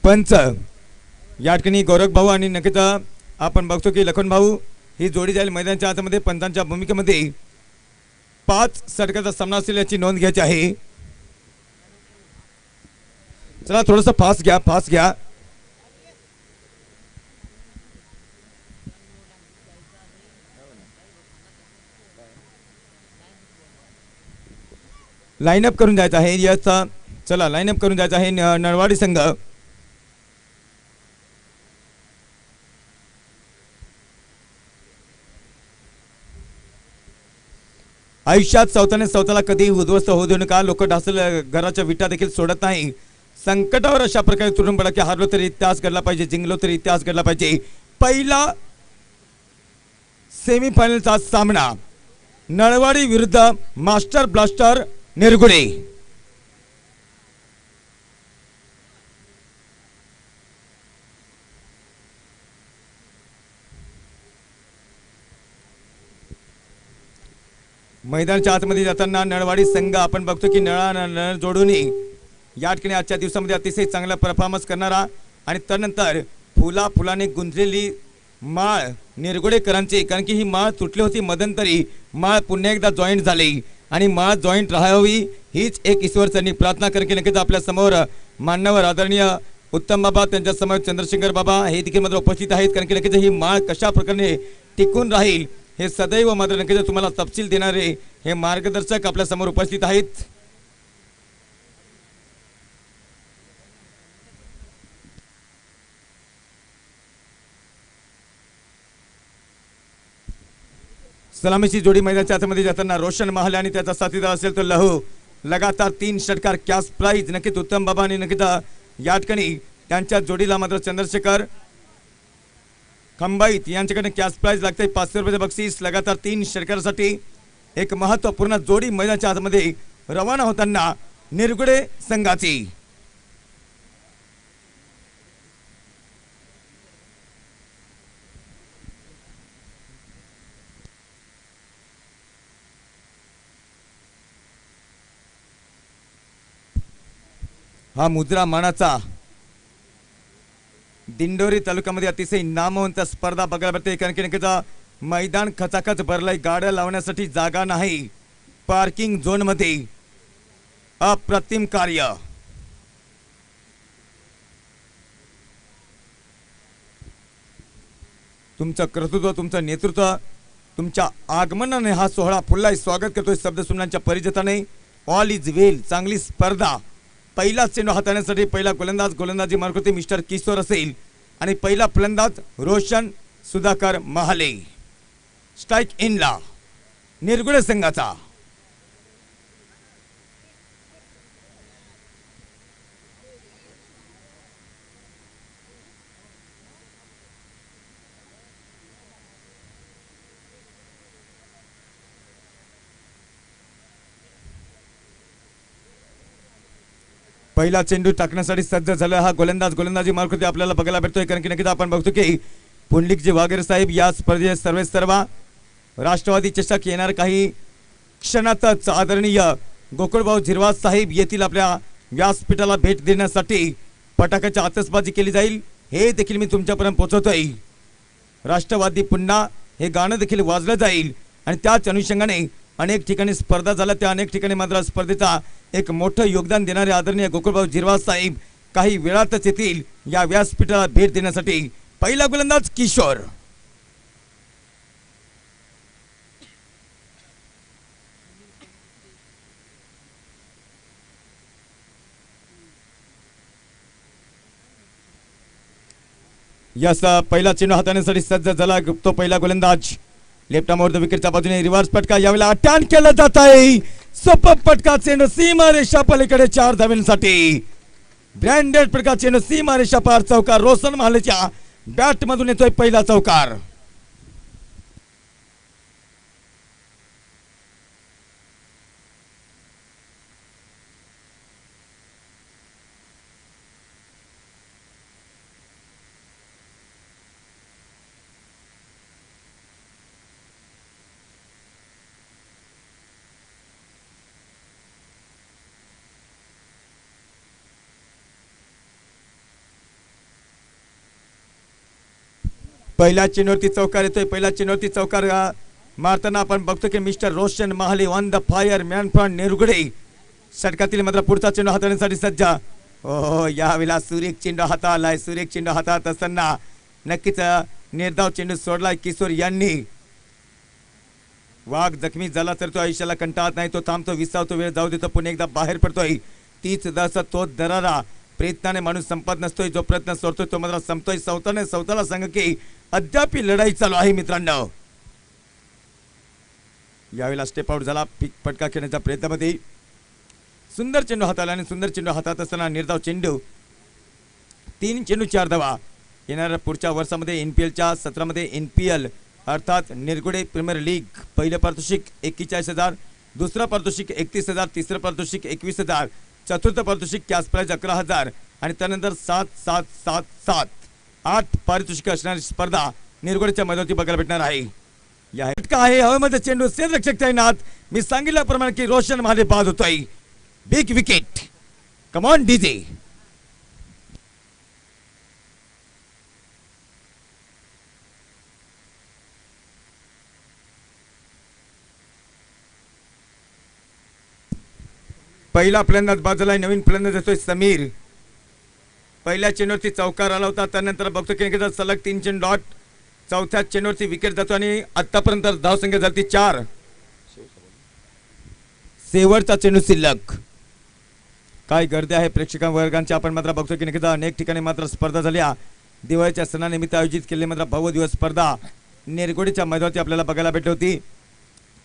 पंच या ठिकाणी गौरव भाऊ आणि नक्कीच आपण बघतो की लखन भाऊ ही जोडी जाईल मैदानाच्या आतमध्ये पंचांच्या भूमिकेमध्ये 5 षटकाचा सामना असेल याची नोंद घ्यायची आहे. चला थोडंसं फास्ट घ्या. लाईनअप करून जायचं आहे याचा. चला लाईनअप करून जायचं आहे नळवाडी संघ. आयुष्यात स्वतःला कधी उद्ध्वस्त होऊ देऊ नका. लोक ढासल घराच्या विटा देखील सोडत नाही. संकटावर अशा प्रकारे तुरून पडा की हारलो तरी इतिहास घडला पाहिजे, जिंकलो तरी इतिहास घडला पाहिजे. पहिला सेमीफायनलचा सामना नळवाडी विरुद्ध मास्टर ब्लास्टर निरगुडे. मैदानाच्या आतमध्ये जाताना नळवाडी संघ आपण बघतो की नळ जोडून या ठिकाणी आजच्या दिवसामध्ये अतिशय चांगला परफॉर्मन्स करणारा आणि त्यानंतर फुलाने गुंजलेली माळ निरगुडेकरांची, कारण की ही माळ तुटली होती मध्यंतरी. माळ पुन्हा एकदा जॉईंट झाली आणि माळ जॉईंट राहावी हीच एक ईश्वरचरणी प्रार्थना, कारण की नक्कीच आपल्या समोर मान्यवर आदरणीय उत्तम बाबा, त्यांच्या समोर चंद्रशेखर बाबा हे देखील मात्र उपस्थित आहेत. कारण की नक्कीच ही माळ कशा प्रकारे टिकून राहील हे सदैव मात्र नक्कीच तुम्हाला तपशील देणारे हे मार्गदर्शक आपल्या समोर उपस्थित आहेत. सलामीची जोडी मैदानाच्या आतमध्ये जाताना रोशन महाले आणि त्याचा साथीदार असेल तो लहू. लगातार 3 षटकार कॅश प्राइज नक्कीच उत्तम बाबा आणि नक्कीच या ठिकाणी त्यांच्या जोडीला मात्र चंद्रशेखर खंबाईत यांच्याकडे कॅश प्राइज लागते 500 रुपयाचे बक्षीस. लगातार 3 षटकारासाठी एक महत्त्वपूर्ण जोडी मैदानाच्या आतमध्ये रवाना होताना निरगुडे संघाची. हा मुद्रा मानाचा दिंडोरी तालुक्यामध्ये अतिशय नामवंत स्पर्धा बघायला मिळते. कारण की नक्कीच मैदान खचाखच भरलाय. गाड्या लावण्यासाठी जागा नाही. पार्किंग झोन मध्ये अप्रतिम कार्य. तुमचं कर्तृत्व, तुमचं नेतृत्व, तुमच्या आगमनाने हा सोहळा फुललाय. स्वागत करतोय शब्दसुमनांच्या परिचिताने. ऑल इज वेल. चांगली स्पर्धा. पहिला चेंडू हाताळण्यासाठी पहिला गोलंदाजी मार्फत मिस्टर किशोर असेल आणि पहिला फलंदाज रोशन सुधाकर महाले. स्ट्राइक इनला निरगुडे संघाचा. पहिला चेंडू टाकण्यासाठी सज्ज झाला हा गोलंदाजी मार्फत आपल्याला बघायला भेटतोय. कारण की नक्कीच आपण बघतो की पुंडलिकजी वाघेरे साहेब या स्पर्धेत सर्वेसर्वा राष्ट्रवादी चषक येणार काही क्षणातच आदरणीय गोकुळभाऊ झिरवाळ साहेब येथील आपल्या व्यासपीठाला भेट देण्यासाठी फटाक्याची आतषबाजी केली जाईल हे देखील मी तुमच्यापर्यंत पोहोचवतोय. राष्ट्रवादी पुन्हा हे गाणं देखील वाजलं जाईल आणि त्याच अनुषंगाने अनेक ठिकाणी स्पर्धा झाल्या. त्या अनेक ठिकाणी मात्र स्पर्धेचा एक मोठं योगदान देणारे आदरणीय गोकुळभाऊ झिरवाळ साहेब काही वेळातच येतील या व्यासपीठाला भेट देण्यासाठी. पहिला गोलंदाज किशोर. यस पहिला चेंडू हाताळण्यासाठी सज्ज झाला तो पहिला गोलंदाज. लेफ्ट आर्म विकेटच्या बाजूने रिव्हर्स फटका यावेळेला अटॅन केला जात आहे. सपक फटका चेंडू सीमारेषा पलीकडे 4 धावांसाठी. ब्रँडेड फटका चेंडू सीमारेषा पार चौकार. रोशन महालेच्या बॅट मधून येतोय पहिला चौकार. पहिल्या चेंडूवरती चौकार येतोय, पहिल्या चेंडूवरती चौकार मारताना आपण बघतो की mister Roshan Mahale on the fire man from Nirgude षटकातील मात्र पुढचा चेंडू हाताळण्यासाठी सज्ज. हो यावेळेला सुरेख चेंडू हाताळलाय, सुरेख चेंडू हातात असताना नक्कीच निर्धाव चेंडू सोडलाय किशोर यांनी. वाघ जखमी झाला तर तो आयुष्याला कंटाळत नाही, तो थांबतो, विसावतो, वेळ जाऊ देतो, पुन्हा एकदा बाहेर पडतोय. तीच दसा तो दरारा प्रयत्नाने माणूस संपत नसतोय, जो प्रयत्न सोडतोय तो मात्र संपतोय. सौताला सांग की अद्याप लढाई चालू आहे मित्रांनो. यावेळेला स्टेप आउट झाला, फटका खेळण्याच्या प्रयत्नामध्ये सुंदर चेंडू हाताला आणि सुंदर चेंडू हातात असताना निर्धाव चेंडू. 3 चेंडू 4 धावा. येणाऱ्या पुढच्या वर्षामध्ये NPLच्या सत्रामध्ये NPL अर्थात निरगुडे प्रीमियर लीग पहिलं पारितोषिक 41,000, दुसरं पारितोषिक 31,000, तिसरं पारितोषिक 21,000, चतुर्थ पारितोषिक कॅश प्राइज 11,000 आणि त्यानंतर 7-7-7-7 8 पारितोषिक असणारी स्पर्धा निरगुडेच्या मैदानावरती बघायला भेटणार आहे. या आहे हवेमध्ये चेंडू क्षेत्ररक्षक तैनात. मी सांगितल्याप्रमाणे की रोशन महाले बाद होतोय. Big wicket. Come on DJ. पहिला फलंदाज बाजूला नवीन फलंदाज येतोय समीर. पहिल्या चेंडूवरती चौकार आला होता, त्यानंतर बघतो की सलग 3 चेंडू डॉट. चौथ्या चेंडूवरती विकेट जातो आणि आतापर्यंत धावसंख्या झाली 4. शेवटचा चेंडू शिल्लक. काय गर्दी आहे प्रेक्षकां वर्गांची आपण मात्र बघतो की नक्कीच अनेक ठिकाणी मात्र स्पर्धा झाल्या. दिवाळीच्या सणानिमित्त आयोजित केलेली मात्र भव्य दिवस स्पर्धा निरगुडेच्या मैदानावरती आपल्याला बघायला भेटली होती.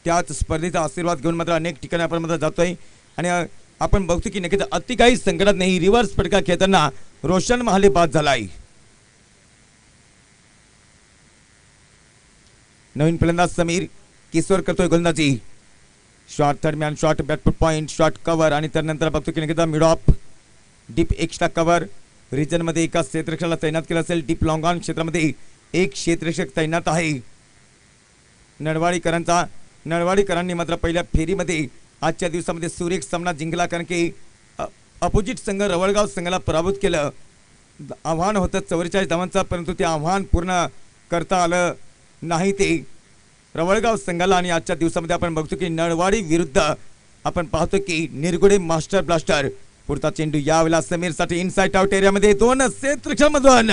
त्याच स्पर्धेचा आशीर्वाद घेऊन मात्र अनेक ठिकाणी आपण मात्र जातोय आणि आपण बघतो की नक्कीच अति काही संकटात नाही. रिव्हर्स फटका खेळताना रोशन महाले बाद झालाय. नवीन फलंदाज समीर. किशोर करतोय गोलंदाजी. Shot third man shot bat point shot cover आणि त्यानंतर बघतो की नक्कीच mid of deep extra cover. रिजनमध्ये एका क्षेत्ररक्षकाला तैनात केलं असेल. डीप लॉंग ऑन क्षेत्रामध्ये एक क्षेत्ररक्षक तैनात आहे. नळवाडीकरांनी मात्र पहिल्या फेरीमध्ये आजच्या दिवसामध्ये सुरेख सामना जिंकला, कारण की अपोजिट संघ रवळगाव संघाला पराभूत केलं. आव्हान होतं 44 धावांचं, परंतु ते आव्हान पूर्ण करता आलं नाही ते रवळगाव संघाला. आणि आजच्या दिवसामध्ये आपण बघतो की नळवाडी विरुद्ध आपण पाहतो की निरगुडे मास्टर ब्लास्टर. पुढचा चेंडू यावेळेला समीरसाठी इनसाइड आउट एरियामध्ये 2 क्षेत्ररक्षकांमधून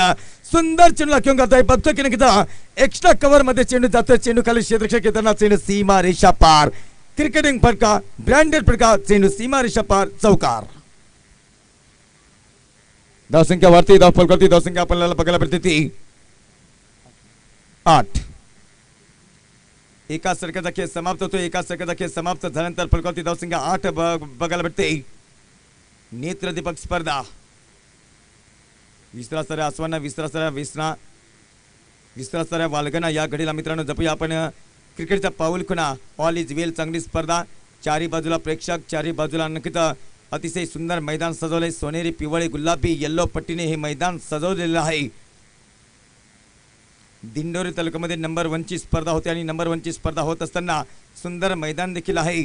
सुंदर चेंडू घेऊन जातोय. बघतो की नक्कीच एक्स्ट्रा कव्हर मध्ये चेंडू जातोय. चेंडू खाली क्षेत्ररक्षक येताना चेंडू सीमा रेषा पार. क्रिकेटिंग फटका, ब्रँडेड फटका, चेंडू सीमा रेषा पार, चौकार. धावसंख्या वाढते, धाव फलकावरती धावसंख्या आपल्याला बघायला भेटते ती 8. एका षटकाचा खेळ समाप्त होतो. एका षटकाचा खेळ समाप्त झाल्यानंतर फलकावरती धावसंख्या 8 बघायला भेटते. नेत्रदीपक स्पर्धा. विसरासऱ्या आसवांना, विसरासऱ्या वेसना, विसरासऱ्या वालगना या घडीला मित्रांनो जपूया आपण क्रिकेटचा पाऊल खुणा. ऑल इज वेल. चांगली स्पर्धा. चारी बाजूला प्रेक्षक, चारी बाजूला नक्कीच अतिशय सुंदर मैदान सजवले. सोनेरी, पिवळे, गुलाबी, येल्लो पट्टीने हे मैदान सजवलेलं आहे. दिंडोरी तालुक्यामध्ये नंबर 1 ची स्पर्धा होते आणि नंबर 1 ची स्पर्धा होत असताना सुंदर मैदान देखील आहे.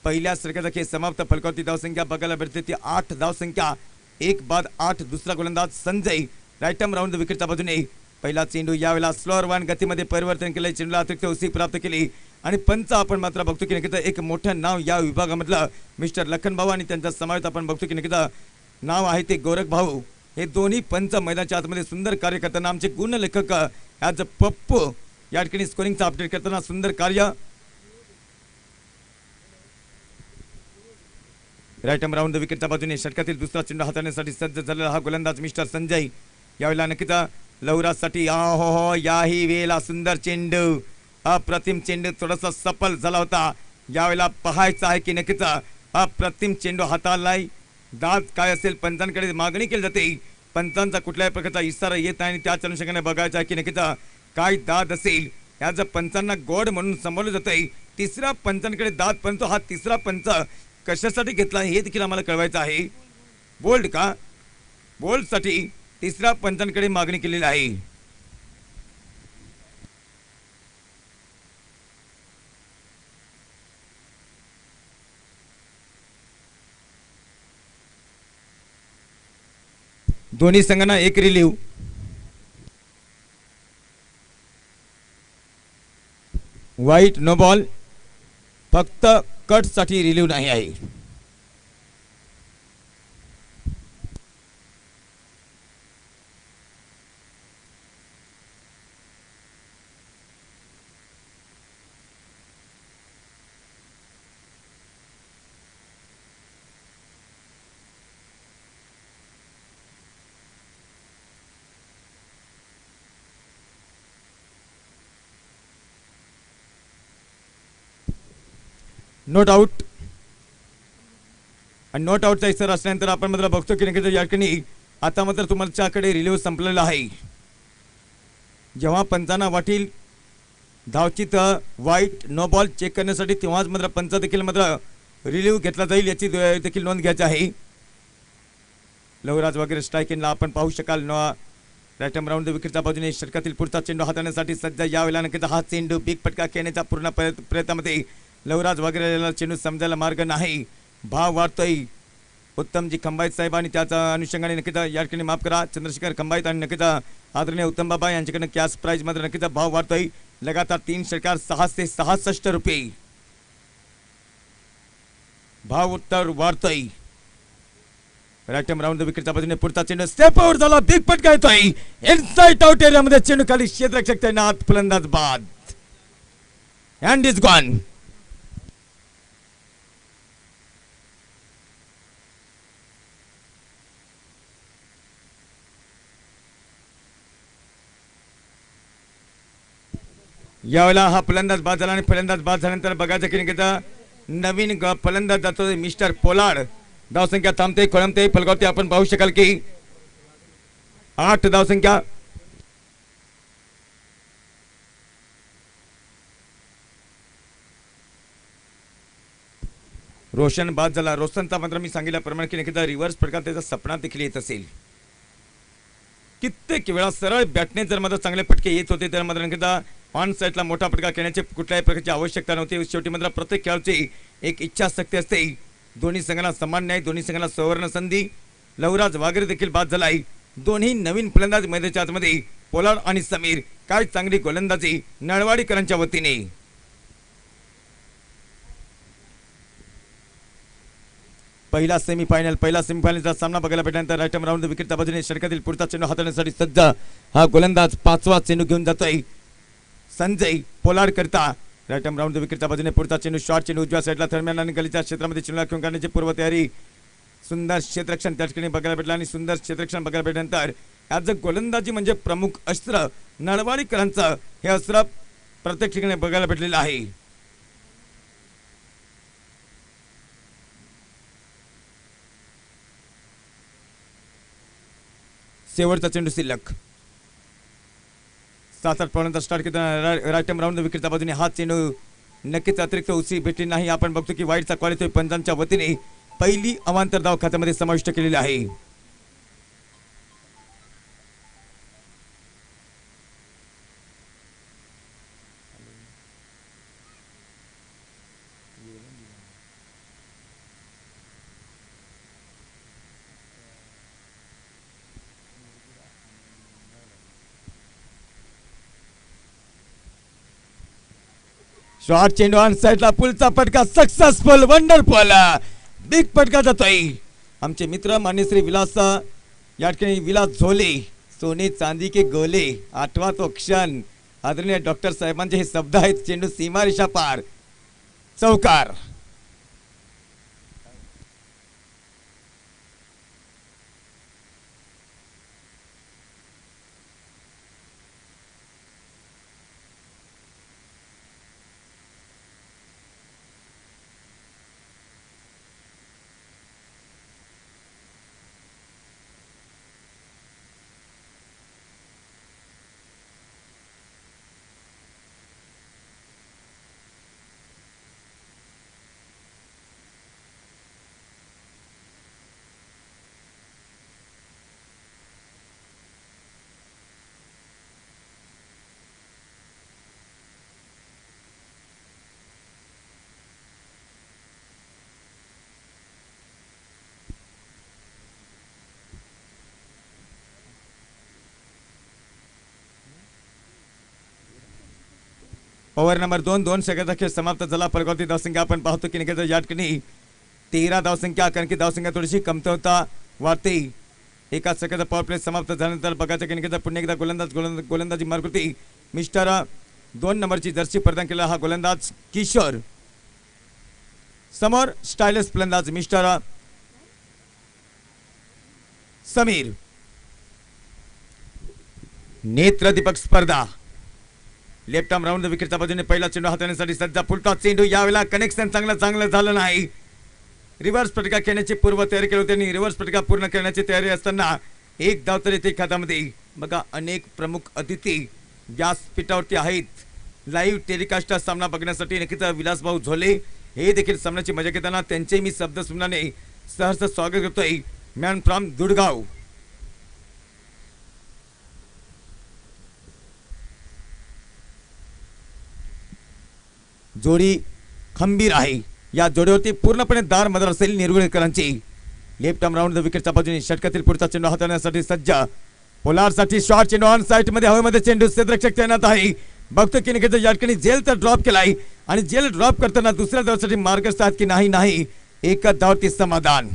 पहिल्या षटकाचा खेळ समाप्त. फलकावरती धावसंख्या बघायला भेटते ती 8 धावसंख्या. 1 बाद 8. दुसरा गोलंदाज संजय राईट आर्म राऊंड विकेटच्या बाजूने. पहिला चेंडू यावेळेला स्लोअर 1 गतीमध्ये परिवर्तन केले. चेंडूला अतिरिक्त उसी प्राप्त केली आणि पंच आपण मात्र बघतो की नक्कीच एक मोठं नाव या विभागामधलं मिस्टर लखन भाऊ आणि त्यांचा समावेश आपण बघतो की नक्कीच नाव आहे ते गोरख भाऊ. हे दोन्ही पंच मैदानाच्या आतमध्ये सुंदर कार्य करताना आमचे गुणलेखक ॲज अ पप्पू या ठिकाणी स्कोरिंगचा अपडेट करताना सुंदर कार्य. राईट आर्म राऊंड विकेटच्या बाजूने षटकातील दुसरा चेंडू हाताळण्यासाठी सज्ज झालेला हा गोलंदाज मिस्टर संजय. यावेळेला नक्कीच लवरासाठी हो याही वेळेला सुंदर चेंडू, अप्रतिम चेंडू थोडासा सफल झाला होता. यावेळेला पाहायचं आहे की नक्कीच अप्रतिम चेंडू हाताळलाय. दाद काय असेल पंचांकडे मागणी केली जाते. पंचांचा कुठल्याही प्रकारचा इशारा येत नाही आणि त्याच अनुषंगाने बघायचं आहे की नक्कीच काय दाद असेल. याचं पंचांना गोड म्हणून समोरलं जातंय. तिसऱ्या पंचांकडे दाद, परंतु हा तिसरा पंच कशासाठी घेतला हे देखील आम्हाला कळवायचं आहे. बोल्ड का? बोल्डसाठी तिसऱ्या पंचांकडे मागणी केलेली आहे. दोन्ही संघांना एक रिलीव्ह. वाईट नो बॉल, फक्त कटसाठी रिलीव्ह नाही आहे. नोट आउट आणि नोट आउटचा इशारा असल्यानंतर आपण मात्र बघतो की नक्कीच या ठिकाणी आता मात्र तुमच्याकडे रिलीव्ह संपलेला आहे. जेव्हा पंचांना वाटील धावचित वाईट नो बॉल चेक करण्यासाठी तेव्हाच मात्र पंच देखील मात्र रिलीव्ह घेतला जाईल याची देखील नोंद घ्यायची आहे. लवराज वगैरे स्ट्राईक इनला आपण पाहू शकाल. राईट राऊंड विकेटच्या बाजूने षटकातील पुढचा चेंडू हाताळण्यासाठी सज्ज. यावेळेला नक्कीच हा चेंडू बिग फटका खेळण्याचा पूर्ण प्रयत्नामध्ये लवराज वगैरे चेंडू समजायला मार्ग नाही. भाव वाढतोय उत्तमजी खंबाईत साहेब आणि त्याच्या अनुषंगाने नक्कीच या ठिकाणी माफ करा चंद्रशेखर खंबाईत आणि नक्कीच आदरणीय उत्तम बाबा यांच्याकडनं कॅश प्राइज मध्ये नक्कीच भाव वाढतोय. लगातार 3 षटकार 666 रुपये भाव उत्तर वाढतोय. राईट राऊंड विकेटच्या बाजूने पुढचा चेंडू स्टेप आउट झाला. बिग फटका येतोय इनसाइड आउट एरियामध्ये. चेंडू खाली क्षेत्ररक्षक तैनात, फलंदाज बाद अँड इज गॉन. यावेळेला हा फलंदाज बाद झाला आणि फलंदाज बाद झाल्यानंतर बघायचं की नवीन फलंदाज जातो मिस्टर पोलार्ड. धावसंख्या थांबते खोळंबते फलकावरती आपण पाहू शकाल की 8 धावसंख्या. रोशन बाद झाला. रोशनचा मात्र मी सांगितल्याप्रमाणे की नक्कीच रिव्हर्स फटका त्याचा सपना देखील येत असेल. कित्येक वेळा सरळ बॅटने जर मात्र चांगले फटके येत होते तर मात्र नक्कीच ऑन साईडला मोठा फटका खेळण्याची कुठल्याही प्रकारची आवश्यकता नव्हती. शेवटी मात्र प्रत्येक खेळाडूची एक इच्छाशक्ती असते. दोन्ही संघाला समान न्याय, दोन्ही संघाला सुवर्ण संधी. लवराज वागरे देखील बाद झालाय. दोन्ही नवीन फलंदाज मैदानाच्या आतमध्ये पोलार्ड आणि समीर. काय चांगली गोलंदाजी नळवाडीकरांच्या वतीने. पहिला सेमीफायनलचा सामना बघायला भेटल्यानंतर राईट राऊंड विकेटच्या बाजूने षटकातील पुढचा चेंडू हाताळण्यासाठी सज्ज. हा गोलंदाज 5वा चेंडू घेऊन जातोय संजय पोलार्ड करता. राईट राऊंड विकेटच्या बाजूने पुढचा चेंडू शॉर्ट चेंडू उजव्या साईडला दरम्यान आणि गलीच्या क्षेत्रामध्ये चेंडूला घेऊन काढण्याची पूर्वतयारी. सुंदर क्षेत्ररक्षण त्या ठिकाणी बघायला भेटलं आणि सुंदर क्षेत्ररक्षण बघायला भेटल्यानंतर आज गोलंदाजी म्हणजे प्रमुख अस्त्र नळवाडीकरांचं हे अस्त्र प्रत्येक ठिकाणी बघायला भेटलेलं आहे. शेवटचा चेंडू शिल्लक. 7-8 पॉईंटचा स्टार्ट केला. राईट राऊंड विकेटच्या बाजूने हा चेंडू नक्कीच अतिरिक्त उशी भेटली नाही. आपण बघतो की वाईटचा कॉल येतोय पंचांच्या वतीने. पहिली अवांतर धाव खात्यामध्ये समाविष्ट केलेली आहे. शॉर्ट चेंडू ऑन साइडला पुलचा फटका सक्सेसफुल वंडरफुल बिग फटका जातोय. आमचे मित्र मान्य श्री विलास या ठिकाणी विलास झोले. सोने चांदी के गोले. 8वा तो क्षण. आदरणीय डॉक्टर साहेबांचे हे शब्द आहेत. चेंडू सीमारेषा पार. चौकार. ओव्हर नंबर 2 सेकंदाचा खेळ समाप्त झाला. फलकावरती धावसंख्या आपण पाहतो की निकेतच्या या ठिकाणी 13 धावसंख्या, कारण की धावसंख्या थोडीशी कमतरता वाढते. एका सेकंदाचा पॉवर प्ले समाप्त झाल्यानंतर बघायचं की निकेतचा पुन्हा एकदा गोलंदाजी मार्कृती मिस्टर 2 नंबरची जर्सी परिधान केलेला हा गोलंदाज किशोर. समोर स्टायलिश फलंदाज मिस्टर समीर. नेत्रदीपक स्पर्धा लेफ्ट आर्म राऊंड विकेटच्या बाजूने पहिला चेंडू हाताळण्यासाठी सज्जा. पुढचा चेंडू यावेळेला कनेक्शन चांगलं झालं नाही. रिव्हर्स फटका खेळण्याची पूर्व तयारी केली होती आणि रिव्हर्स फटका पूर्ण करण्याची तयारी असताना एक धाव तर येते खात्यामध्ये. बघा अनेक प्रमुख अतिथी व्यासपीठावरती आहेत. लाईव्ह टेलिकास्ट सामना बघण्यासाठी नक्कीच विलासभाऊ झोले हे देखील सामन्याची मजा घेताना त्यांचे मी शब्द सुमनाने सहर्ष स्वागत करतोय. Man from Dudgaon. जोडी खंबीर आहे. या जोडीवरती पूर्णपणे दार मदर असेल निरगुडेकरांची. लेफ्ट आर्म राऊंड विकेटच्या बाजूने षटकातील पुढचा चेंडू हाताळण्यासाठी सज्ज. पोलारसाठी शॉर्ट चेंडू ऑन साइड मध्ये हवेमध्ये चेंडू क्षेत्ररक्षक तैनात आहे. बघतो की निकेतच्या या ठिकाणी जेल तर ड्रॉप केलाय आणि जेल ड्रॉप करताना दुसऱ्या धावसाठी मार्गस्थ आहेत की नाही. एकच धावती समाधान.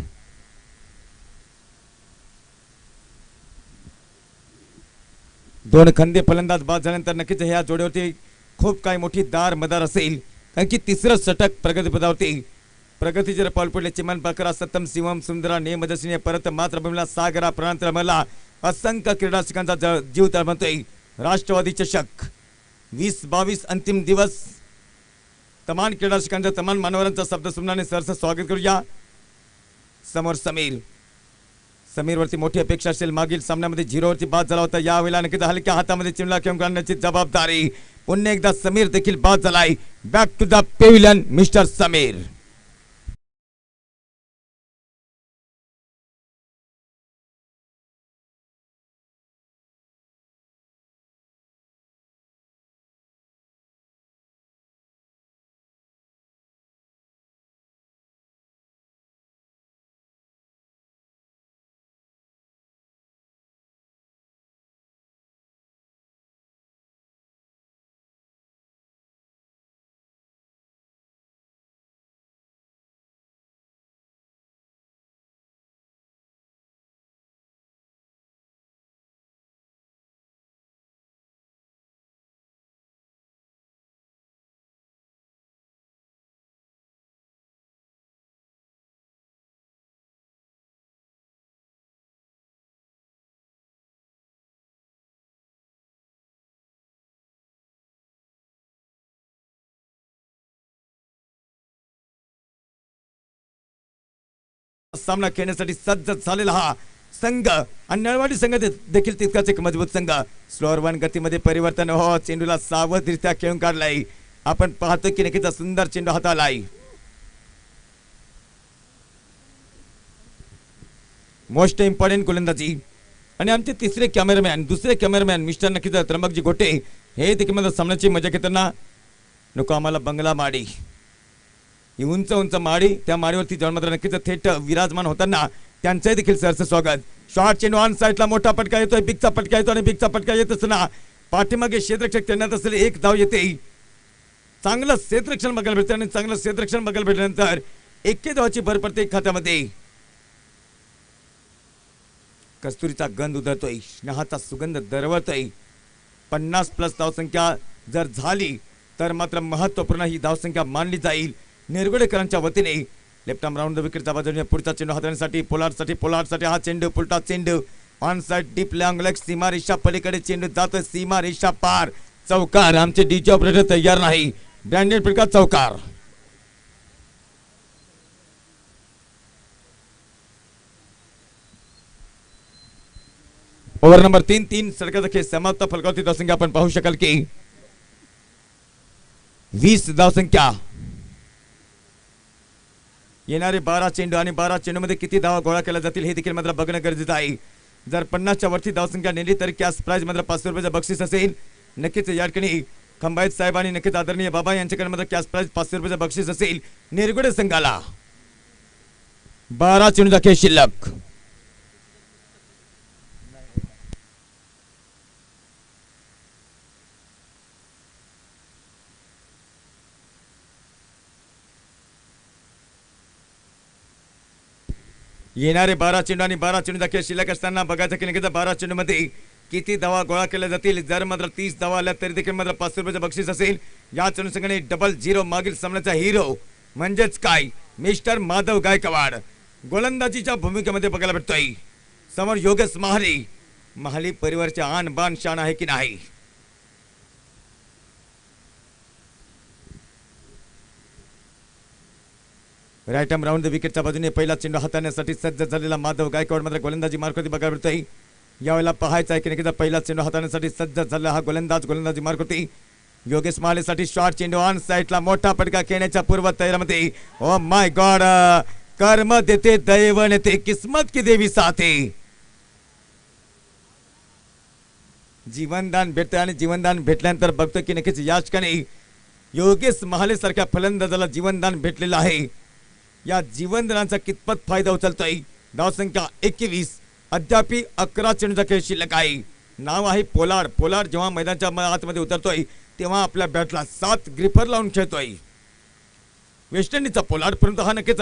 दोन खंदे फलंदाज बाद झाल्यानंतर नक्कीच ह्या जोडीवरती खूप काही मोठी दार मदार असेल, कारण की तिसरं षटक प्रगतीपदावरती. प्रगती जर पाऊल पडले चिमन पाकरा सत्तम शिवम सुंदरा नेमदर्शनीय परत मातृभूमीला सागरा प्रांत रमला. असंख्य क्रीडाशिकांचा जीव तळमळतोय. राष्ट्रवादी चषक 20-22 अंतिम दिवस. तमाम क्रीडाशिकांच्या तमाम मानवरांचा शब्द सुमनाने सरस स्वागत करूया. समोर समीर वरती मोठी अपेक्षा असेल. मागील सामन्यामध्ये 0 वरती बाद झाला होता. यावेळेला नक्कीच हलक्या हातामध्ये चिमला खेळून काढण्याची जबाबदारी. पुन्हा एकदा समीर देखील बाद झालाय. Back to the pavilion mister Sameer. सामना खेळण्यासाठी सज्ज झालेला हा संघ आणि नळवाडी संघ देखील तितकाच एक मजबूत संघ. स्लोअर 1 गतीमध्ये परिवर्तन हो. चेंडूला सावधरित्या खेळून काढलाय. आपण पाहतो की नक्कीच सुंदर चेंडू हातालाय. मोस्ट इम्पॉर्टंट गोलंदाजी. आणि आमचे दुसरे कॅमेरामॅन मिस्टर नक्कीच त्र्यंबकजी गोटे हे देखील मला सामन्याची मजा घेताना. नको आम्हाला बंगला माडी, ही उंच माडी, त्या माडीवरती जाऊन मात्र नक्कीच थेट विराजमान होताना त्यांचंही देखील सरस स्वागत. शॉर्ट चेंडू ऑन साइडला मोठा फटका येतोय. बिगचा फटका येतो आणि बिगचा फटका येत असताना पाठीमागे क्षेत्ररक्षक तैनात असलेले एक धाव येते. चांगलं क्षेत्ररक्षण बघायला भेटतं आणि चांगलं क्षेत्ररक्षण बघायला भेटल्यानंतर 1 धावाची भर पडते खात्यामध्ये. कस्तुरीचा गंध उधळतोय. स्नेहाचा सुगंध दरवळतोय. 50+ धावसंख्या जर झाली तर मात्र महत्वपूर्ण ही धावसंख्या मानली जाईल निरगुडेकरांच्या वतीने. लेफ्ट आर्म राऊंड विकेटच्या बाजूने पुढचा चेंडू हाताळण्यासाठी पोलार्डसाठी हा चेंडू पुलटा चेंडू on side deep long leg. सीमा रेषा पलीकडे चेंडू जातोय. सीमा रेषा पार. चौकार. आमचे डीजे ऑपरेटर तयार नाही. ब्रँडेड फटका चौकार. ओव्हर नंबर 3 षटकाचा खेळ समाप्त. फलकावरती धावसंख्या आपण पाहू शकाल की 20 धावसंख्या. येणारे 12 चेंडू आणि 12 चेंडूमध्ये किती धावा गोळा केल्या जातील हे देखील मात्र बघणं गरजेचं आहे. जर 50च्या वरती धावसंख्या नेली तर कॅश प्राइज मात्र 500 रुपयाचं बक्षीस असेल. नक्कीच या ठिकाणी खंबाईत साहेब आणि नक्कीच आदरणीय बाबा यांच्याकडे मात्र कॅश प्राइज 500 रुपयाचं बक्षीस असेल निरगुडे संघाला. 12 चेंडूचा खेळ शिल्लक. येणारे 12 चेंडू आणि 12 चेंडू खेळ शिल्लक असताना बघायचं की नक्कीच 12 चेंडू मध्ये किती धावा गोळा केल्या जातील. जर मात्र 30 धावा आल्या तरी देखील मात्र 500 रुपयाचं बक्षीस असेल. या चेंडू संघाने डबल झिरो मागील सामन्याचा हिरो म्हणजेच काय मिस्टर माधव गायकवाड गोलंदाजीच्या भूमिकेमध्ये बघायला भेटतोय. समोर योगेश महाले. महाले परिवारचे आन बान शान आहे की नाही. राईट आर्म राऊंड द विकेटच्या बाजूने पहिला चेंडू हाताळण्यासाठी सज्ज झालेला माधव गायकवाड मात्र गोलंदाजी मार्कवरती बघायला भेटतोय. यावेळेला पाहायचं आहे की नक्कीच पहिला चेंडू हाताळण्यासाठी सज्ज झालेला हा गोलंदाजी मार्कवरती. योगेश महालेसाठी शॉर्ट चेंडू ऑन साईडला मोठा फटका खेळण्याच्या पूर्व तयारीमध्ये. ओ माय गॉड कर्म देते दैव नेते किस्मत की देवी साथे. जीवनदान भेटते आणि जीवनदान भेटल्यानंतर बघतोय की नक्कीच या ठिकाणी योगेश महाले सारख्या फलंदाजाला जीवनदान भेटलेलं आहे. या जीवनदानाचा कितपत फायदा उचलतोय. धावसंख्या 21. अद्यापी 11 चेंडूचा खेळ शिल्लक आहे. नाव आहे पोलार्ड. पोलार्ड जेव्हा मैदानाच्या आतमध्ये उतरतोय तेव्हा आपल्या बॅटला 7 ग्रिपर लावून खेळतोय. वेस्ट इंडिजचा पोलार्ड परंतु हा नक्कीच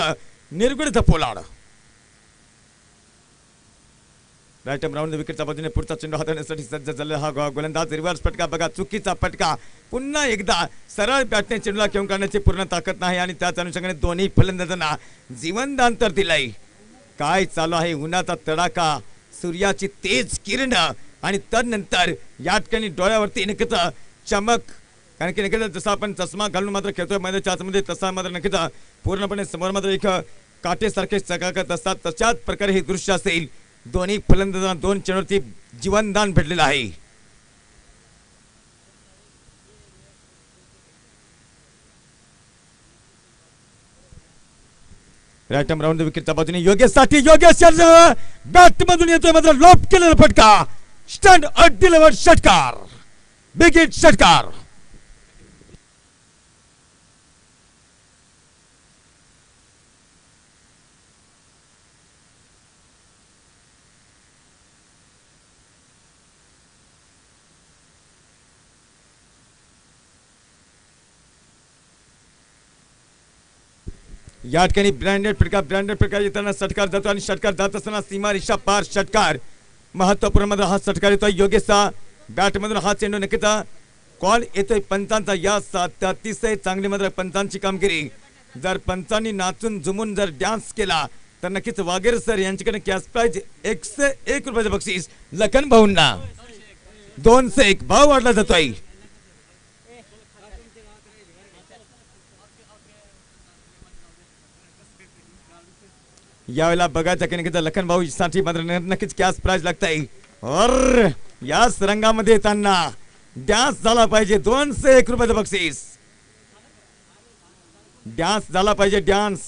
निरगुडेचा पोलार्ड. राईट आर्म राऊंड विकेटच्या बाजूने पुढचा चेंडू हाताळण्यासाठी सज्ज झालेला हा गोलंदाज. रिव्हर्स फटका बघा चुकीचा फटका. पुन्हा एकदा सरळ बॅटने चेंडूला खेळून काढण्याची पूर्ण ताकद नाही आणि त्याच अनुषंगाने दोन्ही फलंदाजांना जीवनदान तर दिलंय. काय चालू आहे उन्हाचा तडाखा सूर्याची तेज किरण आणि त्यानंतर या ठिकाणी डोळ्यावरती नक्कीच चमक. कारण की नक्कीच जसं आपण चष्मा घालून मात्र खेळतोय मैदानाच्या आतमध्ये तसा मात्र नक्कीच पूर्णपणे समोर मात्र एक काटेसारखे चकाकत असतात. तशाच प्रकारे हे दृश्य असेल. दोन्ही फलंदाजांना 2 चेंडूवरती जीवनदान भेटलेलं आहे. राईट आर्म राऊंड विकेटच्या बाजूने योगेशसाठी योगेश बॅट मधून येतोय मात्र लॉप केलेला फटका. स्टंड डिलिव्हर्ड षटकार. बिग हिट षटकार. या ठिकाणी ब्रँडेड फटका येताना षटकार जातो आणि षटकार जात असताना सीमा रेषा पार षटकार. महत्वपूर्ण मध्ये हा षटकार येतोय. योगेशचा बॅटमधून हा चेंडू नक्कीच कॉल येतोय पंचांचा. या अतिशय चांगली मात्र पंचांची कामगिरी. जर पंचांनी नाचून झुमून जर डान्स केला तर नक्कीच वागेरे सर यांच्याकडे कॅश प्राइज 101 रुपयाचं बक्षीस. लखन भाऊंना 201 भाव वाढला जातोय. यावेळेला बघायचं की नक्कीच लखन भाऊ साठी मात्र नक्कीच कॅश प्राइज लागतंय. और याच रंगामध्ये येताना डान्स झाला पाहिजे. 201 रुपयाचं बक्षीस. डान्स झाला पाहिजे डान्स.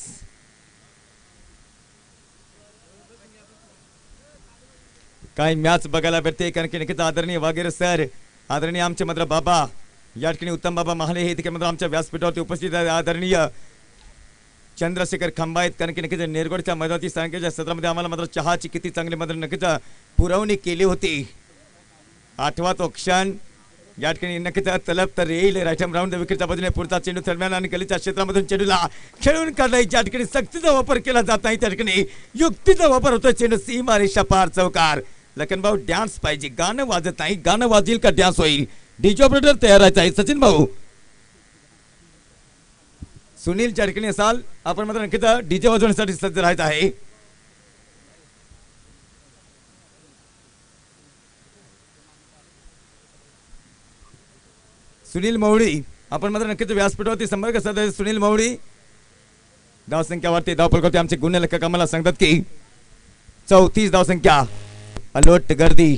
काही मॅच बघायला भेटते कारण की नक्कीच आदरणीय वागेरे सर आदरणीय आमचे मात्र बाबा या ठिकाणी उत्तम बाबा महाले हे देखील मात्र आमच्या व्यासपीठावरती उपस्थित आहे. आदरणीय चंद्रशेखर खंबायत कारण की नक्कीच नेरगोडच्या मैदानाची सांगेच्या सत्रामध्ये आम्हाला मात्र चहाची किती चांगली मात्र नक्कीच पुरवणी केली होती. 8वा तो क्षण या ठिकाणी नक्कीच तलब तर येईल. राईट आर्म राऊंड विकेटच्या बाजूने पुढचा चेंडू दरम्यान आणि गलीच्या क्षेत्रामधून चेंडूला खेळून काढलाय. ज्या ठिकाणी सक्तीचा वापर केला जात नाही त्या ठिकाणी युक्तीचा वापर होतोय. चेंडू सीमा रेषा पार चौकार. लखन भाऊ डान्स पाहिजे. गाणं वाजत नाही. गाणं वाजेल का डान्स होईल. डीजे ऑपरेटर तयार आहे. सचिन भाऊ सुनील च्या ठिकाणी असाल आपण मात्र नक्कीच डीजे वाजवण्यासाठी सज्ज राहायचं आहे. सुनील मवळी आपण मात्र नक्कीच व्यासपीठावरती संपर्क साधायचा. सुनील मवळी धावसंख्यावरती धावपलकावरती आमचे गुन्हे लेखक आम्हाला सांगतात की 34 धावसंख्या. अलोट गर्दी